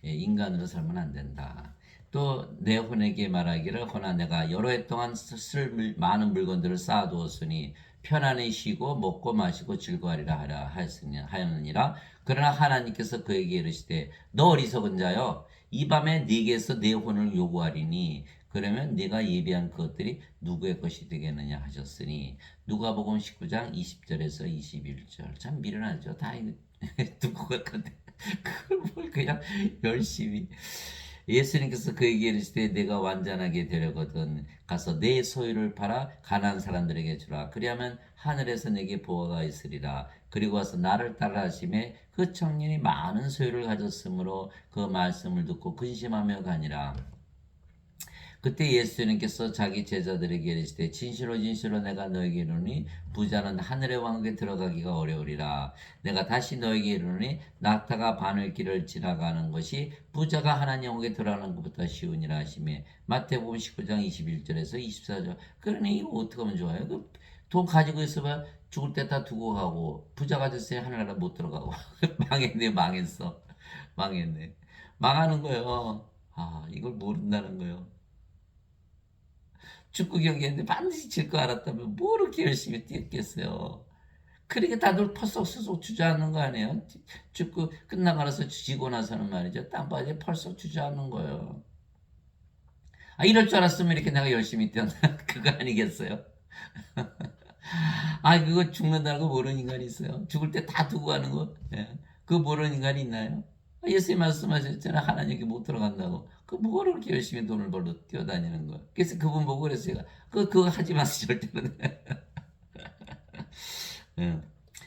인간으로 살면 안 된다. 또 내 혼에게 말하기를 허나 내가 여러 해 동안 쓸 많은 물건들을 쌓아두었으니 편안히 쉬고 먹고 마시고 즐거워하리라 하였느니라. 그러나 하나님께서 그에게 이르시되 너 어리석은 자여 이 밤에 네게서 내 혼을 요구하리니 그러면 네가 예비한 그것들이 누구의 것이 되겠느냐 하셨으니 누가복음 19장 20절에서 21절. 참 미련하죠. 다 누구가 건데 그걸 뭘 그냥 열심히. 예수님께서 그에게 이르시되 내가 완전하게 되려거든 가서 내 소유를 팔아 가난한 사람들에게 주라. 그리하면 하늘에서 내게 보화가 있으리라. 그리고 와서 나를 따라 하심에 그 청년이 많은 소유를 가졌으므로 그 말씀을 듣고 근심하며 가니라. 그때 예수님께서 자기 제자들에게 이르시되 진실로 진실로 내가 너에게 이르노니 부자는 하늘의 왕국에 들어가기가 어려우리라. 내가 다시 너에게 이르노니 낙타가 바늘길을 지나가는 것이 부자가 하나님 왕국에 들어가는 것보다 쉬우니라 하시며 마태복음 19장 21절에서 24절. 그러니 이거 어떻게 하면 좋아요? 돈 가지고 있으면 죽을 때 다 두고 가고 부자가 됐으니 하늘나라 못 들어가고 망했네 망했어 망했네 망하는 거예요. 아 이걸 모른다는 거예요. 축구 경기했는데 반드시 질 거 알았다면 뭐 이렇게 열심히 뛰었겠어요. 그러니까 다들 펄썩펄썩 주저앉는 거 아니에요? 축구 끝나고 나서 지고 나서는 말이죠. 땀바지에 펄썩 주저앉는 거예요. 아, 이럴 줄 알았으면 이렇게 내가 열심히 뛰었나? 그거 아니겠어요? 아, 그거 죽는다는 거 모르는 인간이 있어요. 죽을 때 다 두고 가는 거? 예. 그거 모르는 인간이 있나요? 예수님 말씀하셨잖아요. 하나님께 못 들어간다고. 그 뭐가 그렇게 열심히 돈을 벌러 뛰어다니는 거야. 그래서 그분 보고 그랬어요. 그거 하지 마세요. 절대로. 예.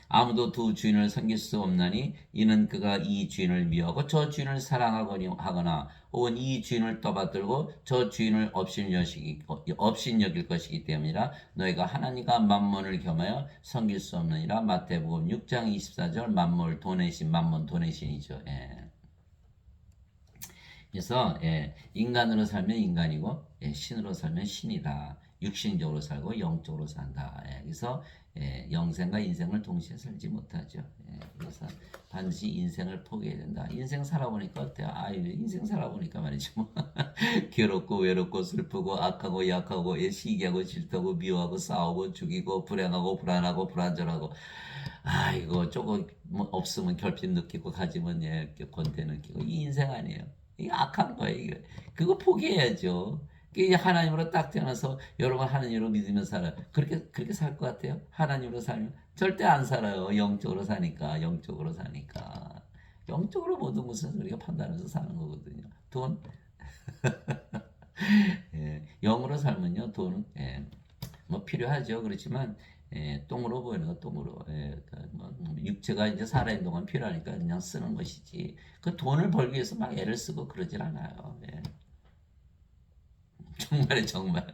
아무도 두 주인을 섬길 수 없나니 이는 그가 이 주인을 미워하고 저 주인을 사랑하거나 혹은 이 주인을 떠받들고 저 주인을 업신여길 것이기 때문이라. 너희가 하나님과 만몬을 겸하여 섬길 수 없느니라. 마태복음 6장 24절. 만몬 돈의 신, 만몬 돈의 신이죠. 예. 그래서 인간으로 살면 인간이고 신으로 살면 신이다. 육신적으로 살고 영적으로 산다. 그래서 영생과 인생을 동시에 살지 못하죠. 그래서 반드시 인생을 포기해야 된다. 인생 살아보니까 어때요? 인생 살아보니까 말이죠. 뭐 괴롭고 외롭고 슬프고 악하고 약하고 시기하고 질투하고 미워하고 싸우고 죽이고 불행하고 불안하고 불안전하고 이거 조금 뭐 없으면 결핍 느끼고 가지면 권태 느끼고 이 인생 아니에요. 이게 악한 거예요. 이게. 그거 포기해야죠. 이게 하나님으로 딱 태어나서 여러분 하나님으로 믿으며 살아요. 그렇게 살 것 같아요? 하나님으로 살면 절대 안 살아요. 영적으로 사니까. 영적으로 모든 것은 우리가 판단해서 사는 거거든요. 돈, 예, 영으로 살면요, 돈은 뭐 필요하죠. 그렇지만 똥으로 보이는 거 똥으로. 그러니까 뭐 육체가 이제 살아있는 동안 필요하니까 그냥 쓰는 것이지. 그 돈을 벌기 위해서 막 애를 쓰고 그러질 않아요. 정말에 정말.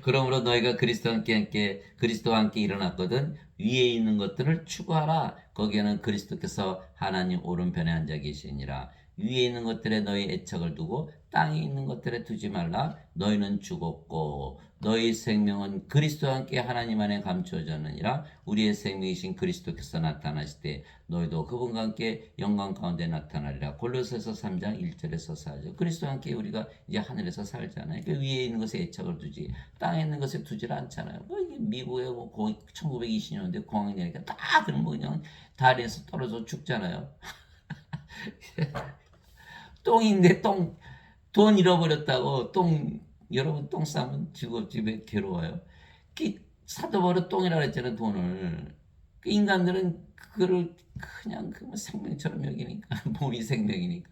그러므로 너희가 그리스도와 함께 일어났거든 위에 있는 것들을 추구하라. 거기에는 그리스도께서 하나님 오른편에 앉아 계시니라. 위에 있는 것들에 너희 애착을 두고 땅에 있는 것들에 두지 말라. 너희는 죽었고 너희 생명은 그리스도와 함께 하나님 안에 감추어졌느니라. 우리의 생명이신 그리스도께서 나타나실 때 너희도 그분과 함께 영광 가운데 나타나리라. 골로새서 3장 1절에서 4절. 그리스도와 함께 우리가 이제 하늘에서 살잖아요. 그 위에 있는 것에 애착을 두지 땅에 있는 것에 두질 않잖아요. 뭐 이게 미국에 뭐 1920년대 공황 내니까 딱 그런 뭐 그냥 다리에서 떨어져 죽잖아요. 똥인데 돈 잃어버렸다고 여러분 똥 싸면 집에 괴로워요. 사도 바로 똥이라 그랬잖아요, 돈을. 그 인간들은 그거를 그냥 그 뭐 생명처럼 여기니까 몸이 생명이니까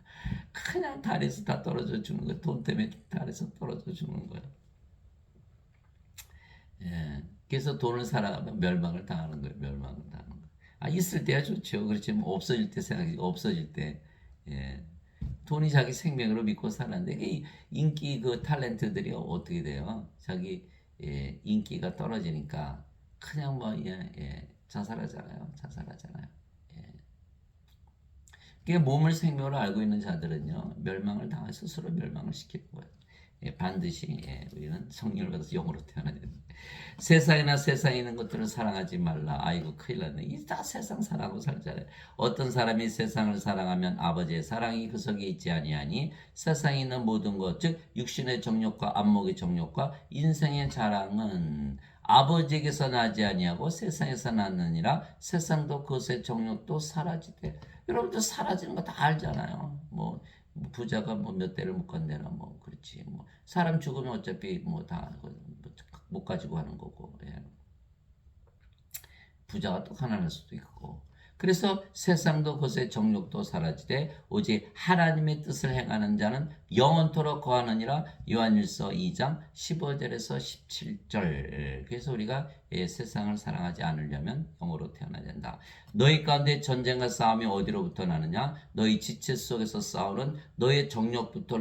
그냥 달에서 다 떨어져 주는 거예요. 돈 때문에 달에서 떨어져 주는 거예요. 예. 그래서 돈을 살아가면 멸망을 당하는 거예요. 멸망을 당하는 거예요. 있을 때야 좋죠. 그렇지만 없어질 때 생각이 없어질 때 예. 돈이 자기 생명으로 믿고 살았는데 이 인기 그 탤런트들이 어떻게 돼요? 자기 인기가 떨어지니까 그냥 뭐 자살하잖아요. 자살하잖아요. 예. 그게 몸을 생명으로 알고 있는 자들은요 멸망을 당할 스스로 멸망을 시키는 거예요. 반드시 우리는 성령을 받아서 영으로 태어나야 됩니다. 세상이나 세상에 있는 것들을 사랑하지 말라. 아이고 큰일 났네. 이 다 세상 사랑하고 살잖아요. 어떤 사람이 세상을 사랑하면 아버지의 사랑이 그 속에 있지 아니하니 세상에 있는 모든 것, 즉 육신의 정욕과 안목의 정욕과 인생의 자랑은 아버지에게서 나지 아니하고 세상에서 났느니라. 세상도 그것의 정욕도 사라지되. 여러분들 사라지는 거 다 알잖아요. 뭐 부자가 뭐 몇 대를 못 간대나 뭐 그렇지. 뭐 사람 죽으면 어차피 뭐 다 못 가지고 하는 거고. 부자가 또 가난할 수도 있고. 그래서 세상도 그것의 정욕도 사라지되 오직 하나님의 뜻을 행하는 자는 영원토록 거하느니라. 요한일서 2장 15절에서 17절. 그래서 우리가 세상을 사랑하지 않으려면 영으로 태어나야 된다. 너희 가운데 전쟁과 싸움이 어디로부터 나느냐? 너희 지체 속에서 싸우는 너의 정욕들로부터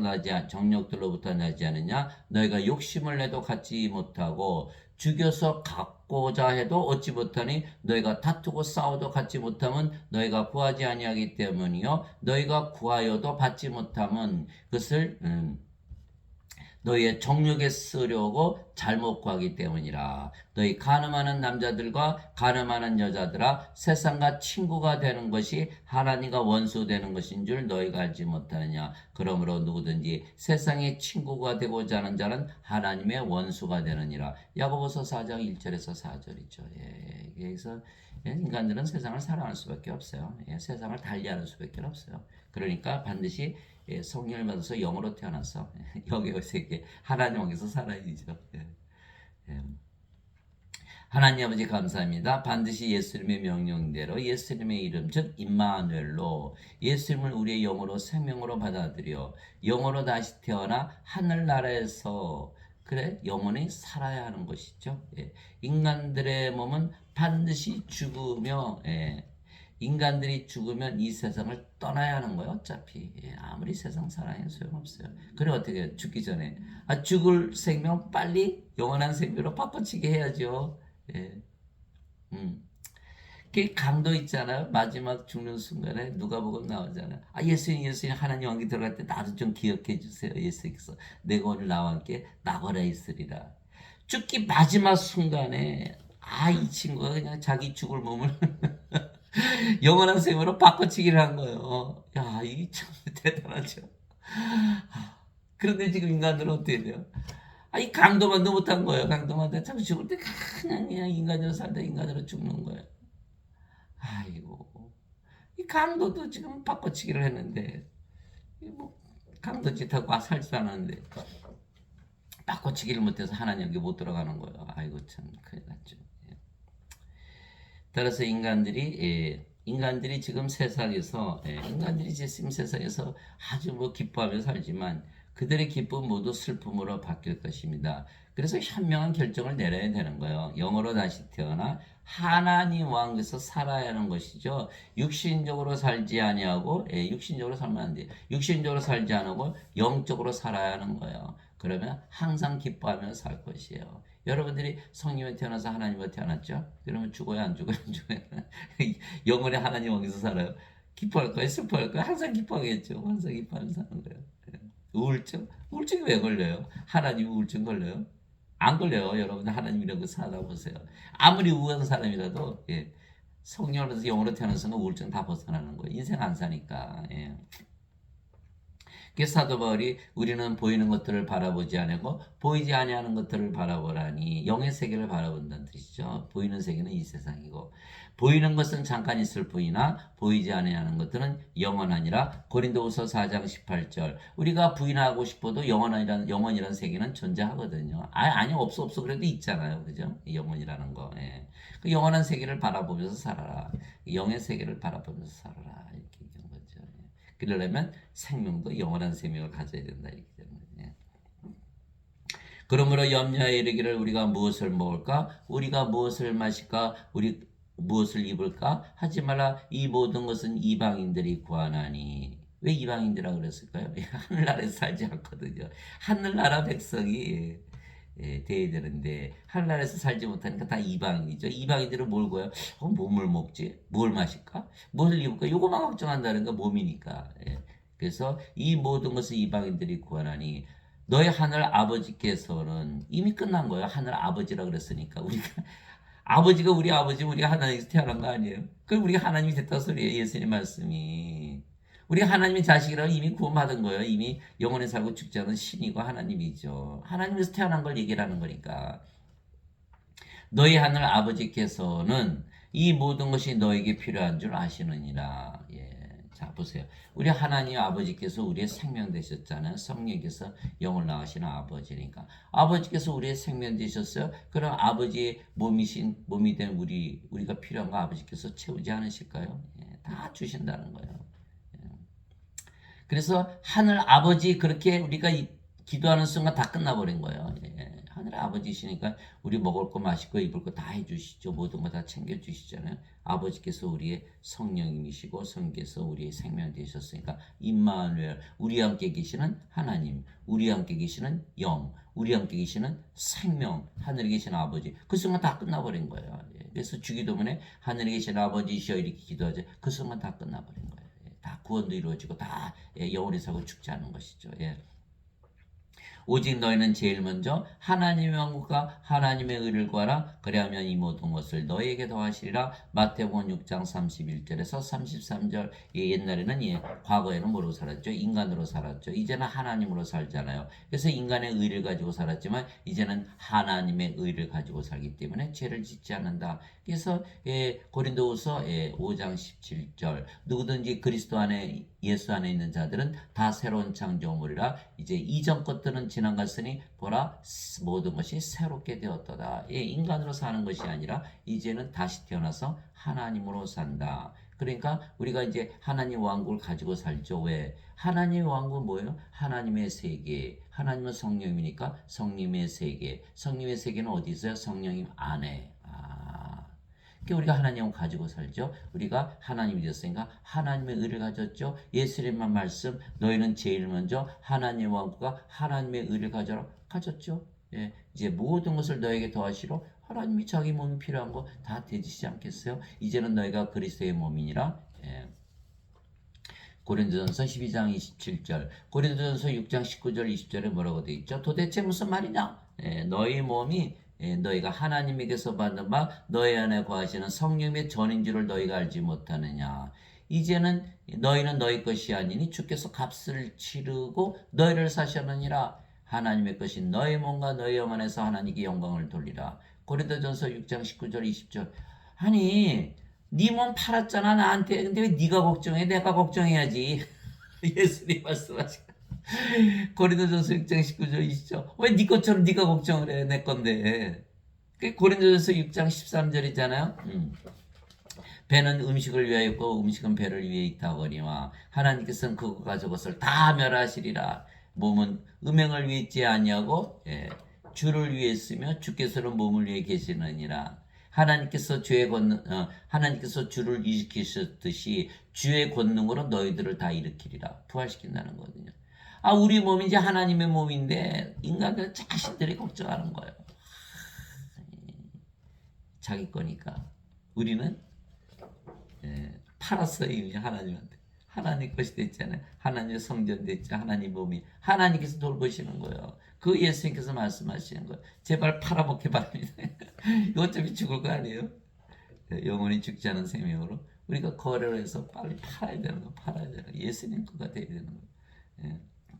나지 않느냐? 너희가 욕심을 내도 갖지 못하고 죽여서 갖고자 해도 얻지 못하니 너희가 다투고 싸워도 갖지 못하면 너희가 구하지 아니하기 때문이요 너희가 구하여도 받지 못하면 그것을 너희의 정욕에 쓰려고 잘못 구하기 때문이라. 너희 간음하는 남자들과 간음하는 여자들아 세상과 친구가 되는 것이 하나님과 원수 되는 것인 줄 너희가 알지 못하느냐. 그러므로 누구든지 세상의 친구가 되고자 하는 자는 하나님의 원수가 되느니라. 야고보서 4장 1절에서 4절이죠. 그래서 인간들은 세상을 사랑할 수밖에 없어요. 세상을 달리하는 수밖에 없어요. 그러니까 반드시 성령을 받아서 영으로 태어나서 여기 세계 하나님 왕에서 살아야죠. 하나님 아버지 감사합니다. 반드시 예수님의 명령대로 예수님의 이름 즉 임마누엘로 예수님을 우리의 영으로 생명으로 받아들여 영으로 다시 태어나 하늘나라에서 그래 영원히 살아야 하는 것이죠. 인간들의 몸은 반드시 죽으며 인간들이 죽으면 이 세상을 떠나야 하는 거예요. 어차피 아무리 세상 사랑해 소용없어요. 그래 어떻게 해요? 죽기 전에 죽을 생명 빨리 영원한 생명으로 바꿔치기 해야죠. 그 강도 있잖아요. 마지막 죽는 순간에 누가복음 나오잖아요. 예수님 하나님 왕기 들어갈 때 나도 좀 기억해 주세요. 예수님께서 내가 오늘 나와 함께 나거라 있으리라. 죽기 마지막 순간에 이 친구가 그냥 자기 죽을 몸을 영원한 생으로 바꿔치기를 한 거예요. 야, 이게 참 대단하죠. 그런데 지금 인간들은 어떻게 돼요? 이 강도만도 못한 거예요. 강도만도 참 죽을 때 그냥 인간으로 살다 인간으로 죽는 거예요. 아이고, 이 강도도 지금 바꿔치기를 했는데, 뭐 강도 짓하고 살지도 않았는데 바꿔치기를 못해서 하나님 여기 못 들어가는 거예요. 아이고 참 큰일 났죠. 따라서 인간들이 인간들이 지금 세상에서 인간들이 지금 세상에서 아주 뭐 기뻐하며 살지만 그들의 기쁨 모두 슬픔으로 바뀔 것입니다. 그래서 현명한 결정을 내려야 되는 거예요. 영으로 다시 태어나 하나님 왕국에서 살아야 하는 것이죠. 육신적으로 살지 아니하고 육신적으로 살면 안 돼요. 육신적으로 살지 않고 영적으로 살아야 하는 거예요. 그러면 항상 기뻐하며 살 것이에요. 여러분들이 성령에 태어나서 하나님으로 태어났죠? 그러면 죽어야 안 죽어야 안 죽어야 영원히 하나님 왕국에서 살아요. 기뻐할 거예요? 슬퍼할 거예요? 항상 기뻐하겠죠. 항상 기뻐하면서 사는 거예요. 우울증? 우울증이 왜 걸려요? 하나님 우울증 걸려요? 안 걸려요. 여러분 하나님이라고 살아 보세요. 아무리 우울한 사람이라도 성령으로서 영으로 태어난 순간 우울증 다 벗어나는 거예요. 인생 안 사니까. 그래서 사도 바울이 우리는 보이는 것들을 바라보지 않고 보이지 아니하는 것들을 바라보라니 영의 세계를 바라본다는 뜻이죠. 보이는 세계는 이 세상이고 보이는 것은 잠깐 있을 뿐이나 보이지 아니하는 것들은 영원하니라. 고린도후서 4장 18절. 우리가 부인하고 싶어도 영원이라는 세계는 존재하거든요. 아니 없어 그래도 있잖아요. 그죠? 영원이라는 거. 그 영원한 세계를 바라보면서 살아라. 영의 세계를 바라보면서 살아라. 이렇게 얘기한 거죠. 그러려면 생명도 영원한 생명을 가져야 된다. 이렇게 되는 거예요. 그러므로 염려에 이르기를 우리가 무엇을 먹을까? 우리가 무엇을 마실까? 우리 무엇을 입을까? 하지 말라. 이 모든 것은 이방인들이 구하나니. 왜 이방인들이라 그랬을까요? 하늘나라에서 살지 않거든요. 하늘나라 백성이 돼야 되는데 하늘나라에서 살지 못하니까 다 이방인이죠. 이방인들은 뭘 구해요? 뭘 먹지? 뭘 마실까? 뭘 입을까? 요거만 걱정한다는 거 몸이니까. 그래서 이 모든 것을 이방인들이 구하나니 너희 하늘 아버지께서는 이미 끝난 거예요. 하늘 아버지라 그랬으니까 아버지가 우리 아버지면 우리가 하나님에서 태어난 거 아니에요? 그럼 우리가 하나님이 됐다 소리예요. 예수님 말씀이. 우리가 하나님의 자식이라고 이미 구원받은 거예요. 이미 영원히 살고 죽지 않은 신이고 하나님이죠. 하나님에서 태어난 걸 얘기를 하는 거니까. 너희 하늘 아버지께서는 이 모든 것이 너에게 필요한 줄 아시느니라. 자 보세요. 우리 하나님 아버지께서 우리의 생명 되셨잖아요. 성령께서 영을 낳으시는 아버지니까. 아버지께서 우리의 생명 되셨어요. 그럼 아버지의 몸이 된 우리가 필요한 거 아버지께서 채우지 않으실까요? 다 주신다는 거예요. 그래서 하늘 아버지 그렇게 우리가 기도하는 순간 다 끝나버린 거예요. 하늘 아버지시니까 우리 먹을 거 마실 거 입을 거 다 해주시죠. 모든 거 다 챙겨주시잖아요. 아버지께서 우리의 성령님이시고 성께서 우리의 생명 되셨으니까 임마누엘 우리 함께 계시는 하나님, 우리 함께 계시는 영, 우리 함께 계시는 생명, 하늘에 계신 아버지. 그 순간 다 끝나버린 거예요. 그래서 주기도문에 하늘에 계신 아버지시여 이렇게 기도하죠. 그 순간 다 끝나버린 거예요. 다 구원도 이루어지고 다 영원히 살고 죽지 않은 것이죠. 오직 너희는 제일 먼저 하나님의 왕국과 하나님의 의를 구하라. 그리하면 이 모든 것을 너희에게 더하시리라. 마태복음 6장 31절에서 33절. 옛날에는 과거에는 뭐로 살았죠? 인간으로 살았죠. 이제는 하나님으로 살잖아요. 그래서 인간의 의를 가지고 살았지만 이제는 하나님의 의를 가지고 살기 때문에 죄를 짓지 않는다. 그래서 고린도후서 5장 17절. 누구든지 그리스도 안에 예수 안에 있는 자들은 다 새로운 창조물이라. 이제 이전 것들은 지나갔으니 보라 모든 것이 새롭게 되었도다. 인간으로 사는 것이 아니라 이제는 다시 태어나서 하나님으로 산다. 그러니까 우리가 이제 하나님 왕국을 가지고 살죠. 왜? 하나님의 왕국은 뭐예요? 하나님의 세계. 하나님은 성령이니까 성령의 세계. 성령의 세계는 어디 있어요? 성령님 안에. 우리가 하나님을 가지고 살죠. 우리가 하나님이 되었으니까 하나님의 의를 가졌죠. 예수님만 말씀 너희는 제일 먼저 하나님의 왕국과 하나님의 의를 가졌죠. 이제 모든 것을 너에게 더하시러 하나님이 자기 몸이 필요한 거 다 대주시지 않겠어요? 이제는 너희가 그리스도의 몸이니라. 고린도전서 12장 27절, 고린도전서 6장 19절 20절에 뭐라고 되어 있죠? 도대체 무슨 말이냐? 너희 몸이 너희가 하나님에게서 받는 바 너희 안에 거하시는 성령의 전인 줄을 너희가 알지 못하느냐. 이제는 너희는 너희 것이 아니니 주께서 값을 치르고 너희를 사셨느니라. 하나님의 것인 너희 몸과 너희 영 안에서 하나님께 영광을 돌리라. 고린도전서 6장 19절 20절. 아니 네 몸 팔았잖아 나한테. 근데 왜 네가 걱정해? 내가 걱정해야지. 예수님 말씀하시고 고린도전서 6장 19절 20절. 왜 네 것처럼 네가 걱정을 해? 내 건데. 고린도전서 6장 13절이잖아요. 배는 음식을 위하여 있고 음식은 배를 위해 있다거니와 하나님께서는 그것과 저것을 다 멸하시리라. 몸은 음행을 위해 있지 아니하고 주를 위해 있으며 주께서는 몸을 위해 계시느니라. 하나님께서 주를 일으키셨듯이 주의 권능으로 너희들을 다 일으키리라. 부활시킨다는 거거든요. 우리 몸이 이제 하나님의 몸인데 인간들 자신들이 걱정하는 거예요. 자기 거니까. 우리는 팔았어요 이미 하나님한테. 하나님 것이 됐잖아요. 하나님의 성전 됐죠. 하나님 몸이 하나님께서 돌보시는 거예요. 그 예수님께서 말씀하시는 거예요. 제발 팔아먹기 바랍니다. 어차피 죽을 거 아니에요. 영원히 죽지 않은 생명으로 우리가 거래를 해서 빨리 팔아야 되는 거, 팔아야 되는 거. 예수님 거가 돼야 되는 거.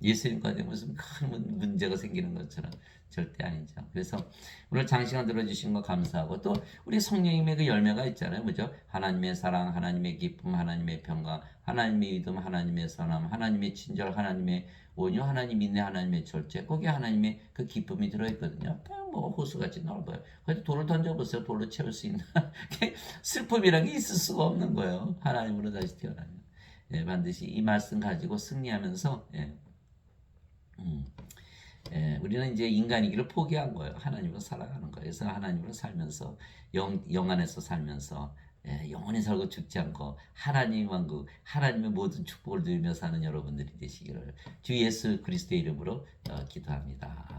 예수님 거가 되면 무슨 큰 문제가 생기는 것처럼 절대 아니죠. 그래서 오늘 장시간 들어주신 거 감사하고 또 우리 성령님의 그 열매가 있잖아요. 그죠? 하나님의 사랑, 하나님의 기쁨, 하나님의 평강, 하나님의 믿음, 하나님의 선함, 하나님의 친절, 하나님의 온유, 하나님 인내, 하나님의 절제. 거기에 하나님의 그 기쁨이 들어있거든요. 뭐 호수같이 넓어요. 그래서 돌을 던져보세요. 돌로 채울 수 있나? 슬픔이란 게 있을 수가 없는 거예요. 하나님으로 다시 태어나면. 반드시 이 말씀 가지고 승리하면서 우리는 이제 인간이기를 포기한 거예요. 하나님으로 살아가는 거예요. 그래서 하나님으로 살면서 영 안에서 살면서 영원히 살고 죽지 않고 하나님 왕국, 하나님의 모든 축복을 누리며 사는 여러분들이 되시기를 주 예수 그리스도의 이름으로 기도합니다.